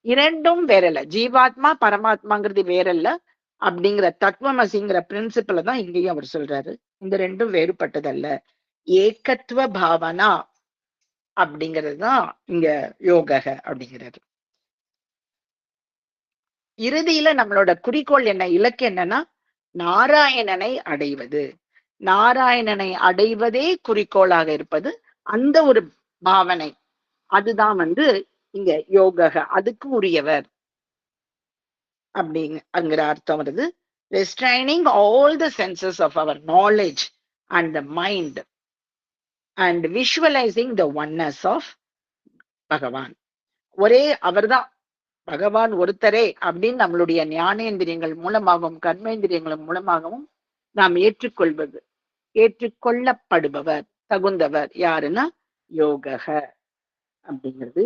இரண்டும் வேறல்ல, ஜீவாத்மா பரமாத்மாங்கிறது வேறல்ல அப்படிங்கிற தத்துவமசிங்கிற பிரின்சிபலை தான் இங்கேயும் அவர் சொல்றாரு. இந்த ரெண்டும் வேறுபட்டதல்ல, ஏகத்துவ பாவனா அப்படிங்கிறது தான் இங்க யோக அப்படிங்கிறது. இறுதியில நம்மளோட குறிக்கோள் என்ன, இலக்கு என்னன்னா நாராயணனை அடைவது. நாராயணனை அடைவதே குறிக்கோளாக இருப்பது அந்த ஒரு பாவனை, அதுதான் வந்து இங்க யோக, அதுக்கு உரியவர் அப்படிங்கிற அர்த்தம் வருது. restraining all the senses of our knowledge and the mind and visualizing the oneness of பகவான். ஒரே அவர்தான் பகவான் ஒருத்தரே அப்படின்னு நம்மளுடைய ஞானேந்திரியங்கள் மூலமாகவும் கர்மேந்திரியங்கள் மூலமாகவும் நாம் ஏற்றுக்கொள்ளப்படுபவர், தகுந்தவர் யாருன்னா யோக அப்படிங்கிறது.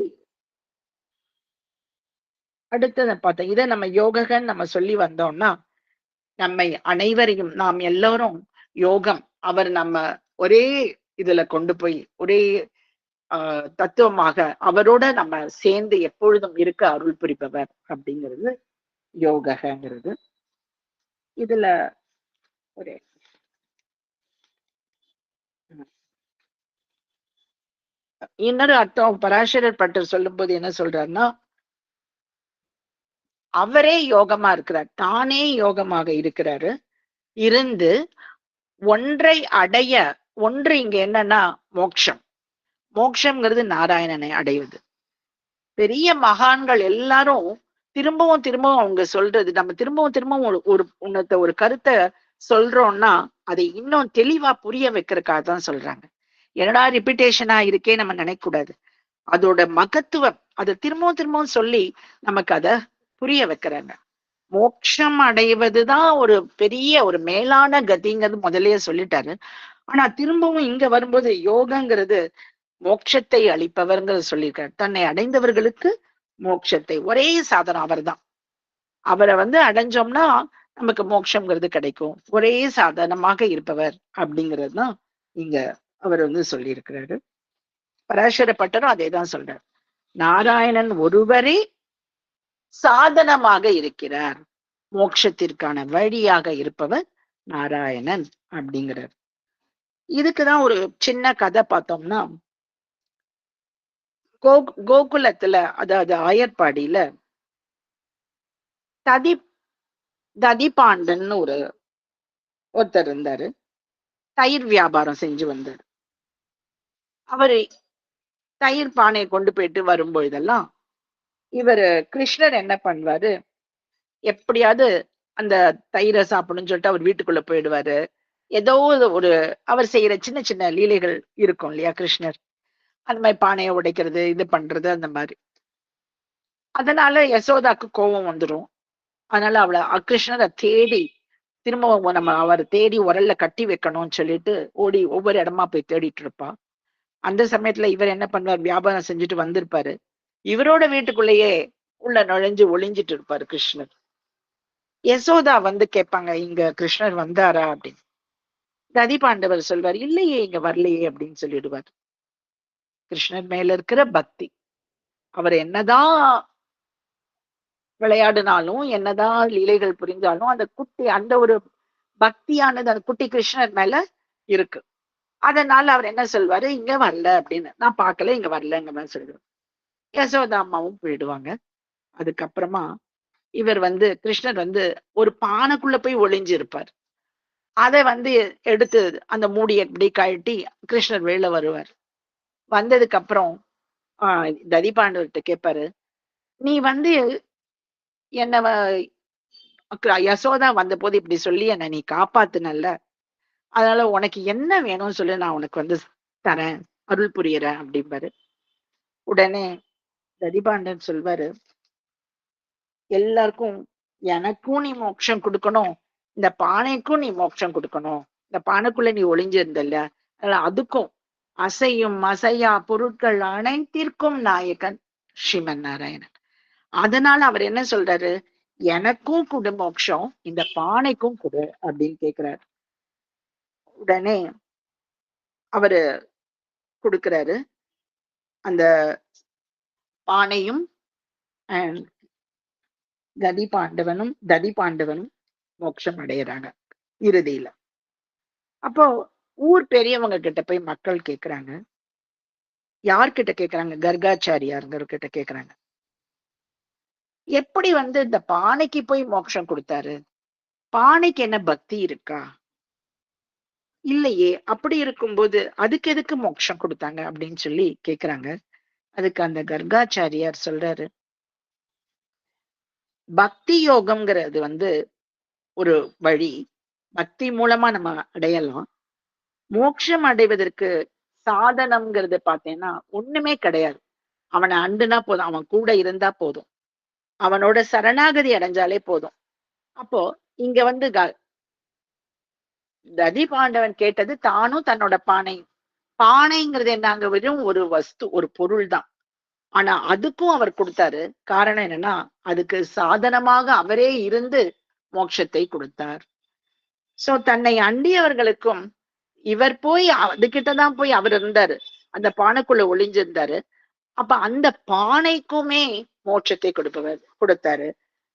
அடுத்ததை பார்த்தோம். இதை நம்ம யோகன்னு நம்ம சொல்லி வந்தோம்னா நம்மை அனைவரையும் நாம் எல்லாரும் யோகம் அவர் நம்ம ஒரே இதுல கொண்டு போய் ஒரே தத்துவமாக அவரோட நம்ம சேர்ந்து எப்பொழுதும் இருக்க அருள் புரிப்பவர் அப்படிங்கிறது யோகங்கிறது. இதுல ஒரு இன்னொரு அர்த்தம் பராசரர் பட்டர் சொல்லும் போது என்ன சொல்றாருன்னா, அவரே யோகமா இருக்கிறார், தானே யோகமாக இருக்கிறாரு. இருந்து ஒன்றை அடைய, ஒன்று இங்க என்னன்னா மோட்சம். மோட்சம்ங்கிறது நாராயணனை அடைவது. பெரிய மகான்கள் எல்லாரும் திரும்பவும் அவங்க சொல்றது, நம்ம திரும்பவும் ஒரு கருத்தை சொல்றோம்னா அதை இன்னும் தெளிவா புரிய வைக்கிறதுக்காக தான் சொல்றாங்க. என்னடா ரிப்பீட்டேஷனா இருக்கே நம்ம நினைக்க கூடாது. அதோட மகத்துவம் அதை திரும்பவும் சொல்லி நமக்கு அதை புரிய வைக்கிறாங்க. மோட்சம் அடைவதுதான் ஒரு பெரிய ஒரு மேலான கதிங்கிறது முதல்லயே சொல்லிட்டாரு. ஆனா திரும்பவும் இங்க வரும்போது யோகங்கிறது மோட்சத்தை அளிப்பவர்ங்கிறது சொல்லியிருக்காரு. தன்னை அடைந்தவர்களுக்கு மோட்சத்தை, ஒரே சாதனம் அவர்தான். அவரை அடைஞ்சோம்னா நமக்கு மோட்சம்ங்கிறது கிடைக்கும். ஒரே சாதனமாக இருப்பவர் அப்படிங்கிறது தான் இங்க அவர் சொல்லியிருக்கிறாரு. பராசர பட்டரும் அதே தான் சொல்றார். நாராயணன் ஒருவரே சாதனமாக இருக்கிறார், மோட்சத்திற்கான வழியாக இருப்பவர் நாராயணன் அப்படிங்கிறார். இதுக்குதான் ஒரு சின்ன கதை பார்த்தோம்னா, கோகுலத்துல அதாவது ஆயர்பாடியில ததிபாண்டன்னு ஒருத்தர் இருந்தாரு. தயிர் வியாபாரம் செஞ்சு வந்தாரு. அவரு தயிர் பானையை கொண்டு போயிட்டு வரும்பொழுதெல்லாம் இவரு கிருஷ்ணர் என்ன பண்ணுவாரு, எப்படியாவது அந்த தயிரை சாப்பிடணும்னு சொல்லிட்டு அவர் வீட்டுக்குள்ள போயிடுவாரு. ஏதோ ஒரு அவர் செய்யற சின்ன லீலைகள் இருக்கும் இல்லையா கிருஷ்ணர், அந்த மாதிரி பானையை உடைக்கிறது, இது பண்றது, அந்த மாதிரி. அதனால யசோதாக்கு கோபம் வந்துடும். அதனால அவளை கிருஷ்ணரை தேடி திரும்ப நம்ம அவரை தேடி உரல்ல கட்டி வைக்கணும்னு சொல்லிட்டு ஓடி ஒவ்வொரு இடமா போய் தேடிட்டு இருப்பா. அந்த சமயத்துல இவர் என்ன பண்ணுவார், வியாபாரம் செஞ்சுட்டு வந்திருப்பாரு. இவரோட வீட்டுக்குள்ளேயே உள்ள நுழைஞ்சு ஒளிஞ்சிட்டு இருப்பாரு கிருஷ்ணர். யசோதா கேட்பாங்க, இங்க கிருஷ்ணர் வந்தாரா அப்படின்னு. ததிபாண்டவர் சொல்வார், இல்லையே இங்க வரலையே அப்படின்னு சொல்லிடுவார். கிருஷ்ணர் மேல இருக்கிற பக்தி, அவர் என்னதான் விளையாடினாலும் என்னதான் லீலைகள் புரிஞ்சாலும் அந்த ஒரு பக்தியானது அந்த குட்டி கிருஷ்ணர் மேல இருக்கு. அதனால அவர் என்ன சொல்வாரு, இங்க வரல அப்படின்னு, நான் பார்க்கல, இங்க வரலங்க மாதிரி சொல்லுவார். யசோதா அம்மாவும் போயிடுவாங்க. அதுக்கப்புறமா இவர் கிருஷ்ணர் ஒரு பானைக்குள்ள போய் ஒளிஞ்சு இருப்பார். அதை எடுத்து அந்த மூடியை எப்படி கழட்டி கிருஷ்ணர் வெளில வருவார். வந்ததுக்கு அப்புறம் ததிபாண்டவர்கிட்ட கேட்பாரு, நீ என்ன யசோதா வந்த போது இப்படி சொல்லி என்ன நீ காப்பாத்துனல்ல, அதனால உனக்கு என்ன வேணும்னு சொல்லி நான் உனக்கு தரேன், அருள் புரியறேன் அப்படிம்பாரு. உடனே ததிபாண்டன் சொல்வாரு, எல்லாருக்கும் எனக்கும் நீ மோட்சம் கொடுக்கணும், இந்த பானைக்கும் நீ மோட்சம் கொடுக்கணும். இந்த பானைக்குள்ள நீ ஒளிஞ்சிருந்தல்ல, அதனால அதுக்கும் அசையும் அசையா பொருட்கள் அனைத்திற்கும் நாயகன் ஸ்ரீமன் நாராயணன். அதனால அவர் என்ன சொல்றாரு, எனக்கும் கொடு மோட்சம், இந்த பானைக்கும் கொடு அப்படின்னு கேக்குறாரு. உடனே அவரு கொடுக்கிறாரு. அந்த பானையும் ததிபாண்டவனும் மோட்சம் அடையிறாங்க இறுதியில. அப்போ ஊர் பெரியவங்க கிட்ட போய் மக்கள் கேக்குறாங்க. யார்கிட்ட கேக்குறாங்க, கர்காச்சாரியார்கிட்ட கேக்குறாங்க, எப்படி இந்த பானைக்கு போய் மோட்சம் கொடுத்தாரு, பானைக்கு என்ன பக்தி இருக்கா, இல்லையே, அப்படி இருக்கும்போது அதுக்கு எதுக்கு மோட்சம் கொடுத்தாங்க அப்படின்னு சொல்லி கேக்குறாங்க. அதுக்கு அந்த கர்காச்சாரியார் சொல்றாரு, பக்தி யோகம்ங்கிறது ஒரு வழி. பக்தி மூலமா நம்ம அடையலாம். மோட்சம் அடைவதற்கு சாதனம்ங்கிறது பாத்தீங்கன்னா ஒண்ணுமே கிடையாது. அவனை அண்டுனா போதும், அவன் கூட இருந்தா போதும், அவனோட சரணாகதி அடைஞ்சாலே போதும். அப்போ இங்க வந்து ததி பாண்டவன் கேட்டது தானும் தன்னோட பானை. பானைங்கிறது என்ன, அங்க வெறும் ஒரு வஸ்து, ஒரு பொருள் தான். ஆனா அதுக்கும் அவர் கொடுத்தாரு. காரணம் என்னன்னா, அதுக்கு சாதனமாக அவரே இருந்து மோட்சத்தை கொடுத்தார். சோ தன்னை அண்டியவர்களுக்கும் இவர் போய் அதுகிட்டதான் போய் அவர் இருந்தாரு, அந்த பானைக்குள்ள ஒளிஞ்சிருந்தாரு. அப்ப அந்த பானைக்குமே மோட்சத்தை கொடுத்தாரு.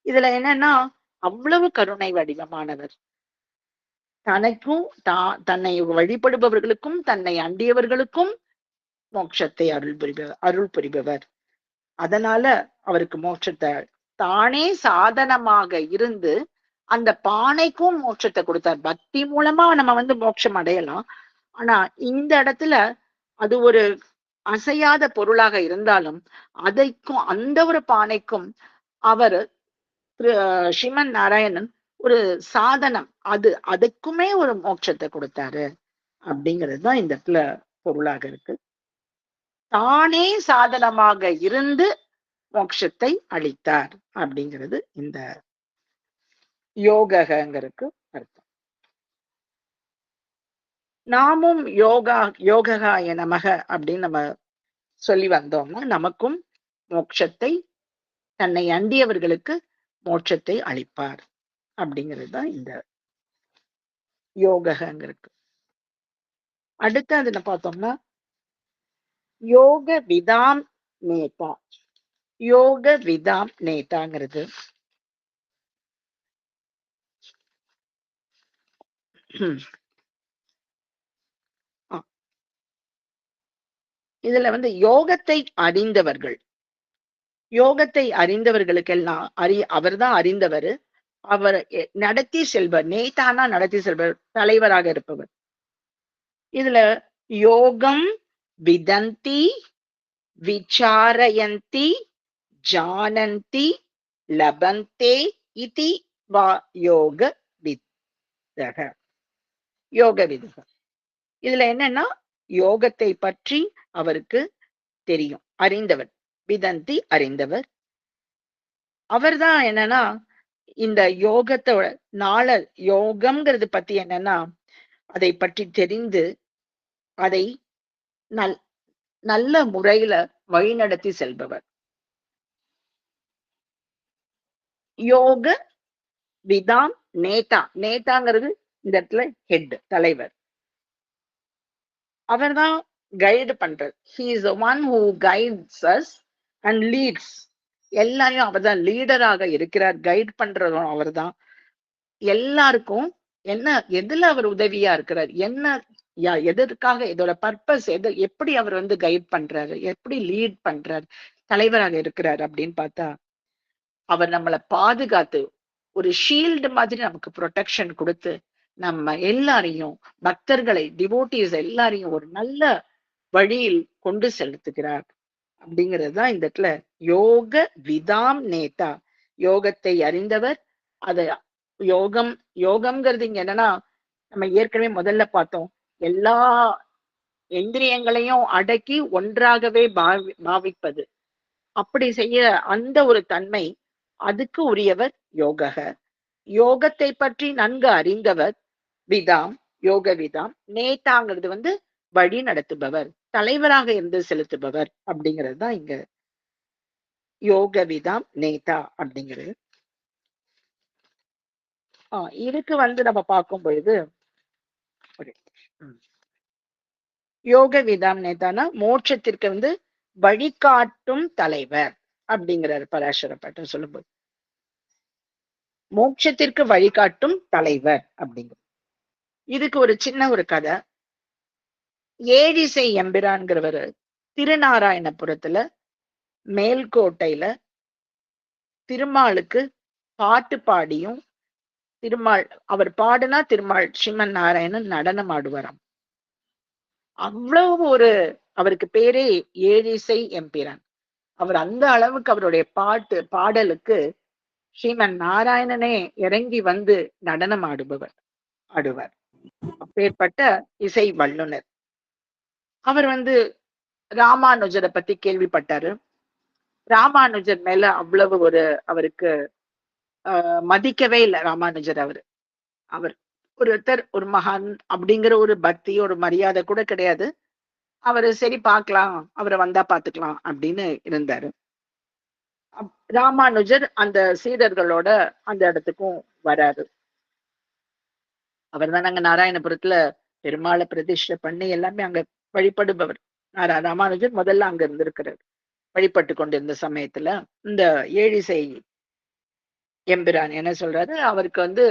இதுல என்னன்னா, அவ்வளவு கருணை வடிவமானவர். தனக்கும் தன்னை வழிபடுபவர்களுக்கும் தன்னை அண்டியவர்களுக்கும் மோட்சத்தை அருள் புரிபவர். அதனால அவருக்கு மோட்சத்தை தானே சாதனமாக இருந்து அந்த பானைக்கும் மோட்சத்தை கொடுத்தார். பக்தி மூலமா நம்ம வந்து மோட்சம் அடையலாம். ஆனா இந்த இடத்துல அது ஒரு அசையாத பொருளாக இருந்தாலும் அதைக்கும், அந்த ஒரு பானைக்கும் அவர் ஸ்ரீமன் நாராயணன் ஒரு சாதனம், அதுக்குமே ஒரு மோட்சத்தை கொடுத்தாரு அப்படிங்கிறது தான் இந்த இடத்துல பொருளாக இருக்கு. தானே சாதனமாக இருந்து மோட்சத்தை அளித்தார் அப்படிங்கிறது இந்த யோகங்கிறதுக்கு அர்த்தம். நாமும் யோகாய நமக அப்படின்னு நம்ம சொல்லி வந்தோம்னா நமக்கும் மோட்சத்தை, தன்னை அண்டியவர்களுக்கு மோட்சத்தை அளிப்பார் அப்படிங்கிறது தான் இந்த யோகங்கிறது. அடுத்து அதுல பார்த்தோம்னா யோக விதாம் நேதா. யோக விதாம் நேதாங்கிறது இதுல வந்து யோகத்தை அறிந்தவர்கள், யோகத்தை அறிந்தவர்களுக்கெல்லாம் அவர்தான் அறிந்தவர். அவர் நடத்தி செல்வர். நேதானா நடத்தி செல்வர், தலைவராக இருப்பவர். இதுல யோகம் விதந்தி விசாரயந்தி ஜானந்தி லபந்தே இதி வா யோக விதக. யோக விதக இதுல என்னன்னா, யோகத்தை பற்றி அவருக்கு தெரியும், அறிந்தவர். விதந்தி அறிந்தவர். அவர்தான் என்னன்னா இந்த யோகத்தோட யோகம்ங்கிறது பத்தி என்னன்னா, அதை பற்றி தெரிந்து அதை நல்ல முறையில வழிநடத்தி செல்பவர். யோக விதாம் நேதா. நேதாங்கிறது இந்த இடத்துல ஹெட், தலைவர். அவர்தான் கைடு பண்றது. He is the one who guides us and leads. எல்லாரையும் அவர்தான் லீடராக இருக்கிறார். கைட் பண்றதும் அவர்தான். எல்லாருக்கும் என்ன, எதுல அவர் உதவியா இருக்கிறார், என்ன எதற்காக, இதோட பர்பஸ் எப்படி அவர் வந்து கைட் பண்றாரு, எப்படி லீட் பண்றாரு, தலைவராக இருக்கிறார் அப்படின்னு பார்த்தா, அவர் நம்மளை பாதுகாத்து ஒரு ஷீல்டு மாதிரி நமக்கு ப்ரொடெக்ஷன் கொடுத்து நம்ம எல்லாரையும், பக்தர்களை, டிவோட்டிஸ் எல்லாரையும் ஒரு நல்ல வழியில் கொண்டு செலுத்துகிறார் அப்படிங்கிறது தான் இந்த இடத்துல யோக விதாம் நேதா. யோகத்தை அறிந்தவர். அது யோகம்ங்கிறது இங்க என்னன்னா, நம்ம ஏற்கனவே முதல்ல பார்த்தோம், எல்லா இந்திரியங்களையும் அடக்கி ஒன்றாகவே பாவிப்பது. அப்படி செய்ய அந்த ஒரு தன்மை, அதுக்கு உரியவர் யோக. யோகத்தை பற்றி நன்கு அறிந்தவர் விதாம், யோக விதாம். நேதாங்கிறது வந்து வழி நடத்துபவர், தலைவராக இருந்து செலுத்துபவர் அப்படிங்கிறது தான் இங்க யோக விதாம் நேதா அப்படிங்கிறது. இதுக்கு வந்து நம்ம பார்க்கும் பொழுது யோக விதாம் நேதானா மோட்சத்திற்கு வந்து வழிகாட்டும் தலைவர் அப்படிங்கிறார் பராசர பட்டர் சொல்லும்போது. மோட்சத்திற்கு வழிகாட்டும் தலைவர் அப்படிங்கிற இதுக்கு ஒரு சின்ன ஒரு கதை. ஏழிசை எம்பிரான்கிறவர் திருநாராயணபுரத்துல மேல்கோட்டையில திருமாலுக்கு பாட்டு பாடியும், திருமால் அவர் பாடுனா திருமால் ஸ்ரீமன் நாராயணன் நடனம் ஆடுவாராம். அவ்வளவு ஒரு, அவருக்கு பேரே ஏழிசை எம்பிரான். அவர் அந்த அளவுக்கு அவருடைய பாடலுக்கு ஸ்ரீமன் நாராயணனே இறங்கி வந்து நடனம் ஆடுவார். அப்பேற்பட்ட இசை வல்லுனர். அவர் வந்து ராமானுஜரை பத்தி கேள்விப்பட்டாரு. ராமானுஜர் மேல அவ்வளவு ஒரு அவருக்கு மதிக்கவே இல்லை ராமானுஜர். அவர் ஒருத்தர் ஒரு மகான் அப்படிங்கிற ஒரு பக்தி ஒரு மரியாதை கூட கிடையாது. அவரு சரி பார்க்கலாம், அவரை வந்தா பாத்துக்கலாம் அப்படின்னு இருந்தாரு. ராமானுஜர் அந்த சீடர்களோட அந்த இடத்துக்கும் வராரு. அவர் தான் அங்க நாராயணபுரத்துல பெருமாளை பிரதிஷ்டை பண்ணி எல்லாமே அங்க வழிபடுபவர். ராமானுஜர் முதல்ல அங்க இருந்திருக்கிறார். வழிபட்டு கொண்டிருந்த சமயத்துல இந்த ஏழிசை எம்பிரான் என்ன சொல்றாரு, அவருக்கு வந்து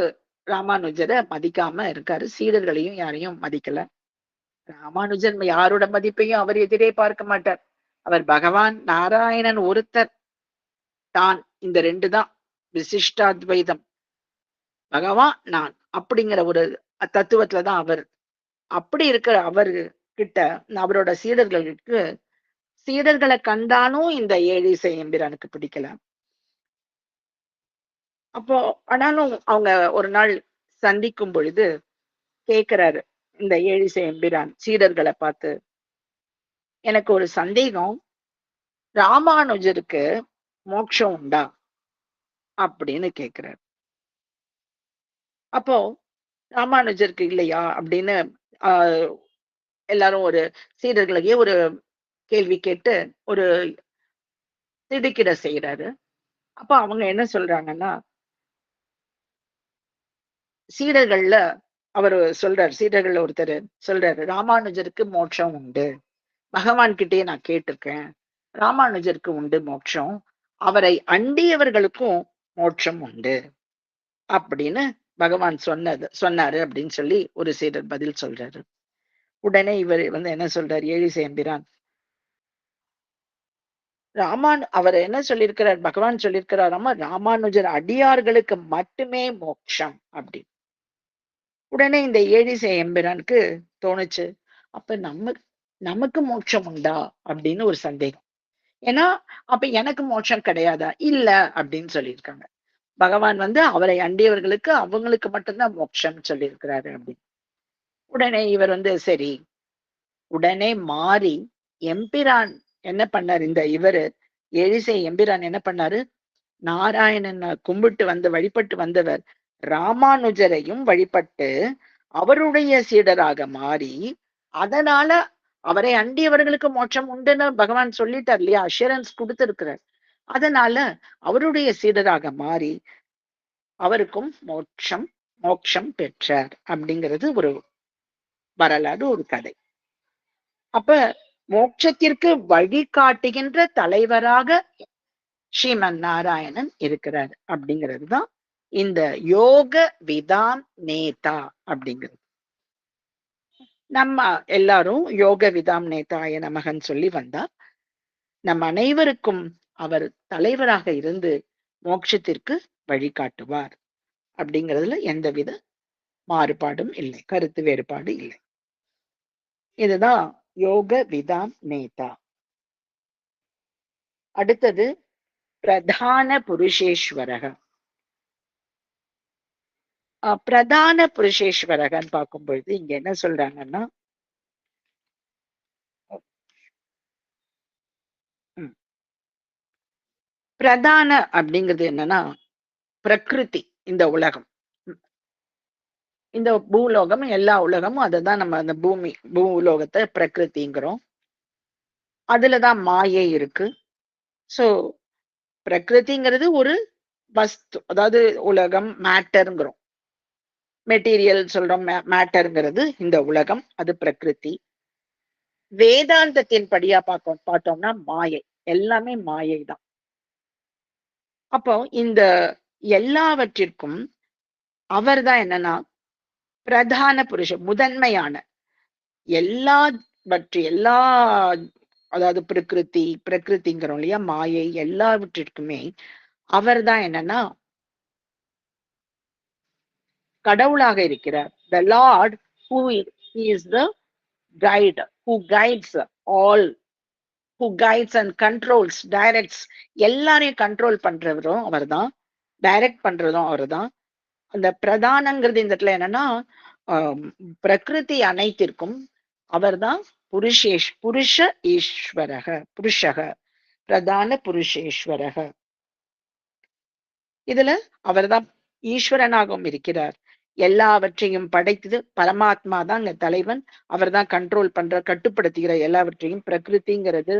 ராமானுஜரை மதிக்காம இருக்காரு, சீடர்களையும் யாரையும் மதிக்கல. ராமானுஜன் யாரோட மதிப்பையும் அவர் எதிரே பார்க்க மாட்டார். அவர் பகவான் நாராயணன் ஒருத்தர் தான், இந்த ரெண்டு தான் விசிஷ்டாத்வைதம், பகவான் நான் அப்படிங்கிற ஒரு தத்துவத்துலதான் அவர். அப்படி இருக்கிற அவர் கிட்ட அவரோட சீடர்களை கண்டாலும் இந்த ஏழிசை எம்பிரானுக்கு பிடிக்கல. அப்போ ஆனாலும் அவங்க ஒரு நாள் சந்திக்கும் பொழுது கேக்குறாரு இந்த ஏழிசை எம்பிரான் சீடர்களை பார்த்து, எனக்கு ஒரு சந்தேகம், ராமானுஜருக்கு மோட்சம் உண்டா அப்படின்னு கேக்குறாரு. அப்போ ராமானுஜருக்கு இல்லையா அப்படின்னு எல்லாரும் ஒரு சீடர்களையே ஒரு கேள்வி கேட்டு ஒரு திடுக்கிட செய்யறாரு. அப்ப அவங்க என்ன சொல்றாங்கன்னா, சீடர்கள்ல அவரு சொல்றாரு, சீடர்கள்ல ஒருத்தர் சொல்றாரு, ராமானுஜருக்கு மோட்சம் உண்டு, பகவான் கிட்டயே நான் கேட்டிருக்கேன், ராமானுஜருக்கு உண்டு மோட்சம், அவரை அண்டியவர்களுக்கும் மோட்சம் உண்டு அப்படின்னு பகவான் சொன்னாரு அப்படின்னு சொல்லி ஒரு சீடர் பதில் சொல்றாரு. உடனே இவர் வந்து என்ன சொல்றாரு, ஏழிசை எம்பிரான், அவர் என்ன சொல்லியிருக்கிறார், பகவான் சொல்லியிருக்கிறாராமா, ராமானுஜர் அடியார்களுக்கு மட்டுமே மோட்சம் அப்படி. உடனே இந்த ஏழிசை எம்பிரானுக்கு தோணுச்சு, அப்ப நமக்கு மோட்சம் உண்டா அப்படின்னு ஒரு சந்தேகம். ஏன்னா அப்ப எனக்கு மோட்சம் கிடையாதா? இல்ல அப்படின்னு சொல்லியிருக்காங்க. பகவான் வந்து அவரை அண்டியவர்களுக்கு அவங்களுக்கு மட்டும்தான் மோட்சம் சொல்லியிருக்கிறாரு அப்படின்னு. உடனே இவர் வந்து சரி, உடனே மாறி எம்பிரான் என்ன பண்ணாரு, இந்த ஏழிசை எம்பிரான் என்ன பண்ணாரு, நாராயணனை கும்பிட்டு வழிபட்டு வந்தவர் ராமானுஜரையும் வழிபட்டு அவருடைய சீடராக மாறி, அதனால அவரை அண்டியவர்களுக்கு மோட்சம் உண்டுன்னு பகவான் சொல்லிட்டார் இல்லையா, அஷூரன்ஸ் கொடுத்திருக்கிறார். அதனால அவருடைய சீடராக மாறி அவருக்கும் மோட்சம் பெற்றார் அப்படிங்கிறது ஒரு வரலாறு, ஒரு கதை. அப்ப மோட்சத்திற்கு வழிகாட்டுகின்ற தலைவராக ஸ்ரீமன் நாராயணன் இருக்கிறார் அப்படிங்கிறது தான் இந்த யோக விதாம் நேதா அப்படிங்கிறது. நம்ம எல்லாரும் யோக விதாம் நேதாய நமகன் சொல்லி வந்தா நம் அனைவருக்கும் அவர் தலைவராக இருந்து மோட்சத்திற்கு வழிகாட்டுவார் அப்படிங்கிறதுல எந்தவித மாறுபாடும் இல்லை, கருத்து வேறுபாடு இல்லை. இதுதான் யோக விதாம் நேதா. அடுத்தது பிரதான புருஷேஸ்வரக. பிரதான புருஷேஸ்வரகன்னு பார்க்கும் பொழுது இங்க என்ன சொல்றாங்கன்னா, பிரதான அப்படிங்கிறது என்னன்னா பிரகிருதி, இந்த உலகம், இந்த பூலோகம், எல்லா உலகமும் அதுதான். நம்ம அந்த பூலோகத்தை பிரகிருதிங்கிறோம். அதுலதான் மாயை இருக்கு. சோ பிரகிருதிங்கிறது ஒரு வஸ்து, அதாவது உலகம், மேட்டருங்கிறோம், மெட்டீரியல் சொல்றோம். மேட்டருங்கிறது இந்த உலகம், அது பிரகிருதி. வேதாந்தத்தின் படியா பார்த்தோம்னா மாயை, எல்லாமே மாயை தான். அப்போ இந்த எல்லாவற்றிற்கும் அவர் தான் என்னன்னா பிரதான புருஷன், முதன்மையான எல்லா அதாவது பிரகிருதிங்கிறோம் இல்லையா, மாயை, எல்லாவற்றிற்குமே அவர் தான் என்னன்னா கடவுளாக இருக்கிறார். The Lord who is the guide, who guides all, who guides and controls, directs, எல்லாரையும் கண்ட்ரோல் பண்றவரும் அவர் தான். டைரக்ட் பண்றதும் அவர்தான். அந்த பிரதானங்கிறது இந்த இடத்துல என்னன்னா பிரகிருதி அனைத்திற்கும் அவர்தான் புருஷ ஈஸ்வரக புருஷக பிரதான புருஷேஸ்வரக. இதுல அவர்தான் ஈஸ்வரனாகவும் இருக்கிறார். எல்லாவற்றையும் படைத்தது பரமாத்மா தான் அங்க தலைவன். அவர் தான் கண்ட்ரோல் பண்ற கட்டுப்படுத்துகிற எல்லாவற்றையும். பிரகிருதிங்கிறது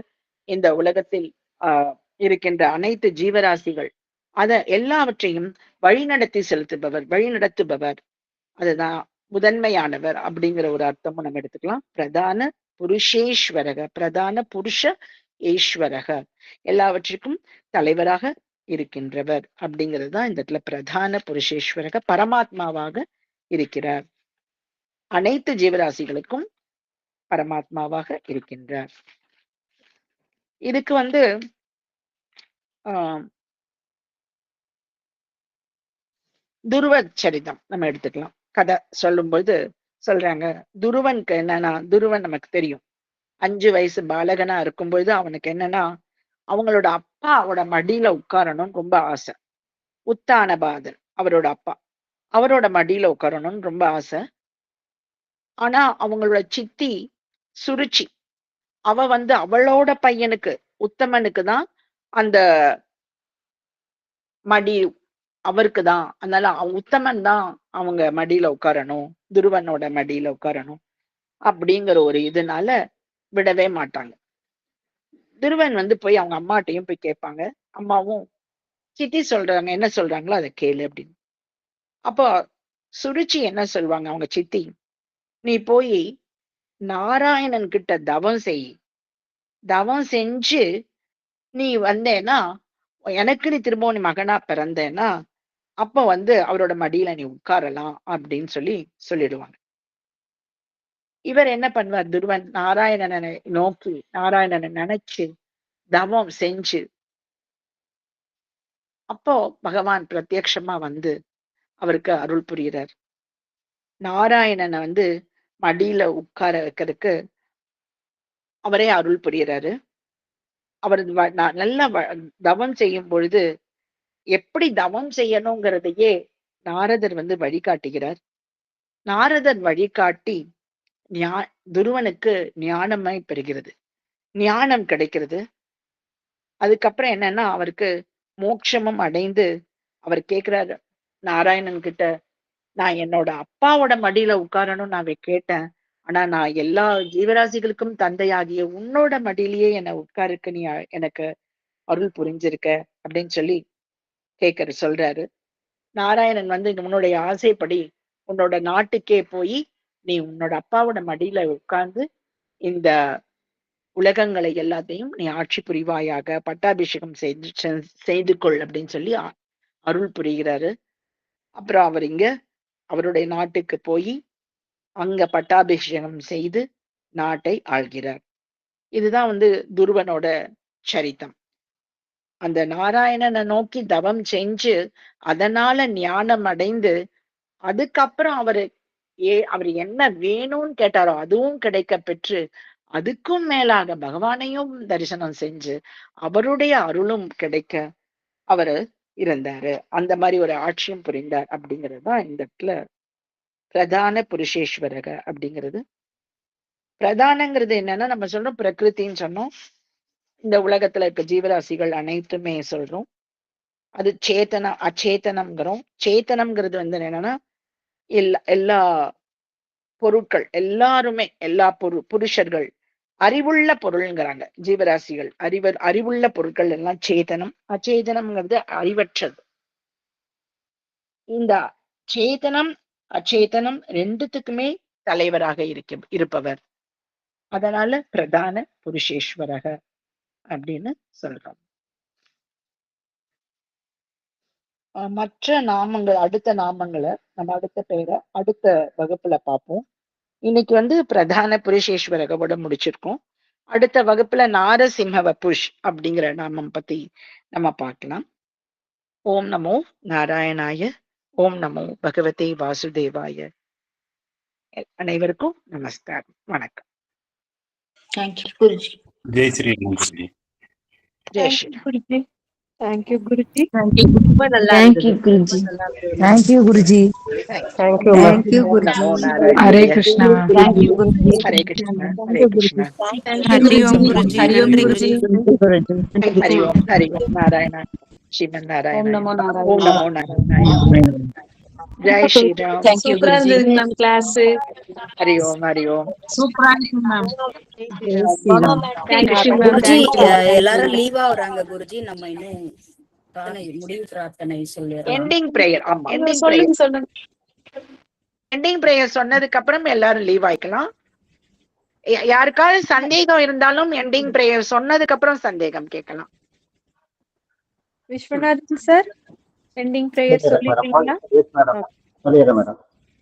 இந்த உலகத்தில் இருக்கின்ற அனைத்து ஜீவராசிகள் அத எல்லாவற்றையும் வழிநடத்தி செலுத்துபவர், வழிநடத்துபவர். அதுதான் முதன்மையானவர் அப்படிங்கிற ஒரு அர்த்தமும் நம்ம எடுத்துக்கலாம். பிரதான புருஷேஸ்வரக பிரதான புருஷ ஈஸ்வரக எல்லாவற்றிற்கும் தலைவராக இருக்கின்றவர் அப்படிங்கிறது தான் இந்த இடத்துல பிரதான புருஷேஸ்வரக பரமாத்மாவாக இருக்கிறார். அனைத்து ஜீவராசிகளுக்கும் பரமாத்மாவாக இருக்கின்றார். இதுக்கு துருவ சரிதம் நம்ம எடுத்துக்கலாம். கதை சொல்லும் பொழுது சொல்றாங்க, துருவனுக்கு என்னன்னா, துருவன் நமக்கு தெரியும் 5 வயசு பாலகனா இருக்கும் பொழுது அவனுக்கு என்னன்னா, அவங்களோட அப்பாவோட மடியில உட்காரணும்னு ரொம்ப ஆசை. உத்தானபாதன் அவரோட அப்பா, அவரோட மடியில உட்காரணும்னு ரொம்ப ஆசை. ஆனா அவங்களோட சித்தி சுருச்சி அவ அவளோட பையனுக்கு உத்தமனுக்கு தான் அந்த மடி அவருக்கு தான். அதனால உத்தமன் தான் அவங்க மடியில உட்காரணும், துருவனோட மடியில உட்காரணும் அப்படிங்கிற ஒரு இதனால விடவே மாட்டாங்க. துருவன் போய் அவங்க அம்மாட்டையும் போய் கேட்பாங்க. அம்மாவும் சித்தி சொல்றாங்க, என்ன சொல்றாங்களோ அதை கேளு அப்படின்னு. அப்போ சுருச்சி என்ன சொல்லுவாங்க அவங்க சித்தி, நீ போய் நாராயணன் கிட்ட தவம் செய், தவம் செஞ்சு நீ வந்தேன்னா எனக்கு நீ திரும்பவும் நீ மகனா பிறந்தேன்னா அப்ப அவரோட மடியில நீ உட்காரலாம் அப்படின்னு சொல்லிடுவாங்க. இவர் என்ன பண்ணுவார், துருவன் நாராயணனை நோக்கி நாராயணனை நினைச்சு தவம் செஞ்சு அப்போ பகவான் பிரத்யட்சமா அவருக்கு அருள் புரிகிறார். நாராயணனை மடியில உட்கார வைக்கிறதுக்கு அவரே அருள் புரிகிறாரு. அவர் நல்ல தவம் செய்யும் பொழுது எப்படி தவம் செய்யணுங்கிறதையே நாரதர் வழிகாட்டுகிறார். நாரதர் வழிகாட்டி துருவனுக்கு ஞானமாய் பெறுகிறது, ஞானம் கிடைக்கிறது. அதுக்கப்புறம் என்னன்னா அவருக்கு மோட்சமும் அடைந்து அவர் கேட்கிறாரு நாராயணன் கிட்ட, நான் என்னோட அப்பாவோட மடியில உட்காரணும்னு நான் கேட்டேன், ஆனா நான் எல்லா ஜீவராசிகளுக்கும் தந்தையாகிய உன்னோட மடியிலேயே என்னை உட்காருக்கு நீ எனக்கு அருள் புரிஞ்சிருக்க அப்படின்னு சொல்றாரு. நாராயணன் உன்னுடைய ஆசைப்படி உன்னோட நாட்டுக்கே போய் நீ உன்னோட அப்பாவோட மடியில உட்கார்ந்து இந்த உலகங்களை எல்லாத்தையும் நீ ஆட்சி புரிவாயாக, பட்டாபிஷேகம் செய்து கொள் அப்படின்னு அருள் புரிகிறாரு. அப்புறம் அவர் அவருடைய நாட்டுக்கு போய் அங்க பட்டாபிஷேகம் செய்து நாட்டை ஆள்கிறார். இதுதான் துருவனோட சரித்தம். அந்த நாராயணனை நோக்கி தவம் செஞ்சு அதனால ஞானம் அடைந்து அதுக்கப்புறம் அவர் என்ன வேணும்னு கேட்டாரோ அதுவும் கிடைக்க பெற்று அதுக்கும் மேலாக பகவானையும் தரிசனம் செஞ்சு அவருடைய அருளும் கிடைக்க அவரு இருந்தாரு. அந்த மாதிரி ஒரு ஆட்சியும் புரிந்தார் அப்படிங்கிறதுதான் இந்த இடத்துல பிரதான புருஷேஸ்வரக அப்படிங்கிறது. பிரதானங்கிறது என்னன்னா நம்ம சொல்றோம் பிரகிருத்தின்னு சொன்னோம், இந்த உலகத்துல இருக்க ஜீவராசிகள் அனைத்துமே சொல்றோம். அது சேத்தனம் அச்சேதனம்ங்கிறோம். சேத்தனம்ங்கிறது என்னன்னா எல்லா பொருட்கள் எல்லாருமே எல்லா புருஷர்கள் அறிவுள்ள பொருள்ங்கிறாங்க. ஜீவராசிகள் அறிவுள்ள பொருட்கள் எல்லாம் சேதனம். அச்சேதனம்ங்கிறது அறிவற்றது. இந்த சேதனம் அச்சேதனம் ரெண்டுத்துக்குமே தலைவராக இருப்பவர். அதனால பிரதான புருஷேஸ்வரக அப்படின்னு சொல்றோம். மற்ற நாமங்கள் அடுத்த நாமங்களை நம்ம அடுத்த பேரை அடுத்த வகுப்புல பார்ப்போம். இன்னைக்கு பிரதான புருஷேஸ்வரகவோட முடிச்சிருக்கோம். அடுத்த வகுப்புல நாரசிம்ம புஷ் அப்படிங்கிற நாமம் பத்தி நம்ம பார்க்கலாம். ஓம் நமோ நாராயணாய, ஓம் நமோ பகவதே வாசுதேவாய. அனைவருக்கும் நமஸ்காரம், வணக்கம். தேங்க்யூ குருஜி. ஜெய் ஸ்ரீ ராம். ஜெய் ஸ்ரீ. தேங்க்யூ குருஜி. ரொம்ப நல்லா தேங்க்யூ இருந்தது. குருஜி. நல்லா இருந்தது. Thank you Guruji. Thank you ma'am. Thank you ஓம் குருஜி. நமோ ஹரே நாராயணாய. கிருஷ்ணா. தேங்க்யூ குருஜி. ஹரே கிருஷ்ணா ஹரே தேங்க்யூ கிருஷ்ணா. குருஜி. ஹரி ஓம் குருஜி. குருஜி. ஹரி ஓம் நன்றி குருஜி. குருஜி. ஹரி ஓம் நாராயணா ஸ்ரீமன் ஓம் நாராயணாய. நமோ ஓம் நாராயண. நமோ நாராயணாய. ஜெய் ஸ்ரீராம். தேங்க்யூ சூப்பரா குருஜி. இருந்தது மேம் கிளாஸ். ஹரி ஓம் ஹரி ஓம். சூப்பரா இருக்கு ma'am. Jai Shriram. Thank you ma'am. Guruji thank you. எல்லாரும் லீவ் ஆகுறாங்க குருஜி. நம்ம இன்னும் முடிவு பிரார்த்தனை சொல்லிடலாம். Ending prayer. ஆமா, எண்டிங் பிரேயர். சொல்லுங்க சொல்லுங்க. எண்டிங் பிரேயர் சொன்னதுக்கு அப்புறம் எல்லாரும் லீவ் ஆயிக்கலாம். யாருக்காவது சந்தேகம் இருந்தாலும் எண்டிங் பிரேயர் சொன்னதுக்கு அப்புறம் சந்தேகம் கேட்கலாம். விஸ்வநாதன் சார், எண்டிங் பிரேயர் சொல்லிட்டீங்களா? சொல்லிடுறேன் மேடம்.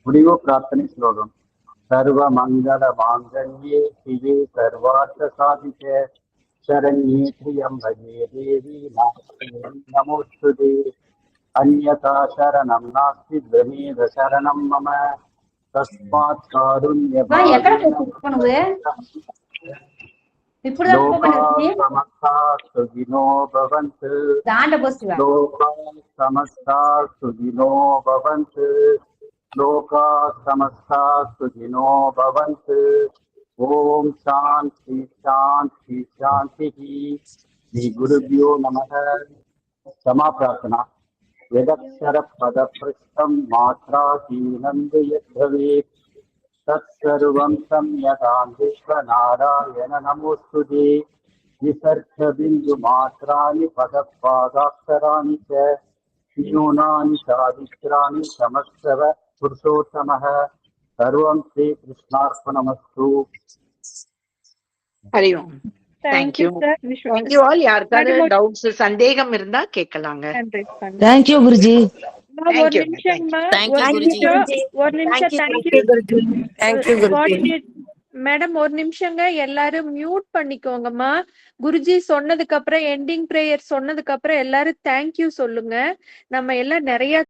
முடிவு பிரார்த்தனை ஸ்லோகம். சர்வ மங்கள மாங்கல்யே சிவே சர்வார்த்த சாதிகே சரண்யே திரியம்பகே தேவி நமோஸ்துதே. அன்யதா சரணம் நாஸ்தி பிரமேத சரணம் மம தஸ்மாத் காருண்யபாவேன லோகாः समस्ताः सुखिनो भवन्तु. लोकाः समस्ताः सुखिनो भवन्तु. लोकाः समस्ताः सुखिनो भवन्तु. ओम शांति शांति शांतिः. श्री गुरुभ्यो नमः. क्षमा प्रार्थना. यदक्षर पद पृष्ठं मात्राहीनं यद्भवेत् तत्सर्वं सम्यगां विश्वनारायण नमोस्तुते. विसर्गबिन्दुमात्राणि पदपादाक्षराणि च न्यूनानि चादित्राणि क्षमस्व पुरुषोत्तमः. सर्वं श्रीकृष्णार्पणमस्तु. ஹரி ஓம். Thank you sir. Thank you all. யாருக்காவது டவுட்ஸ் சந்தேகம் இருந்தா கேட்கலாங்க. தேங்க்யூ குருஜி. ஒரு நிமிஷம்மா, ஒரு நிமிஷம். தேங்க்யூ குருஜி. மேடம் ஒரு நிமிஷங்க, எல்லாரும் மியூட் பண்ணிக்கோங்கம்மா. குருஜி சொன்னதுக்கு அப்புறம், எண்டிங் பிரேயர் சொன்னதுக்கு அப்புறம் எல்லாரும் தேங்க்யூ சொல்லுங்க. நம்ம எல்லாம் நிறைய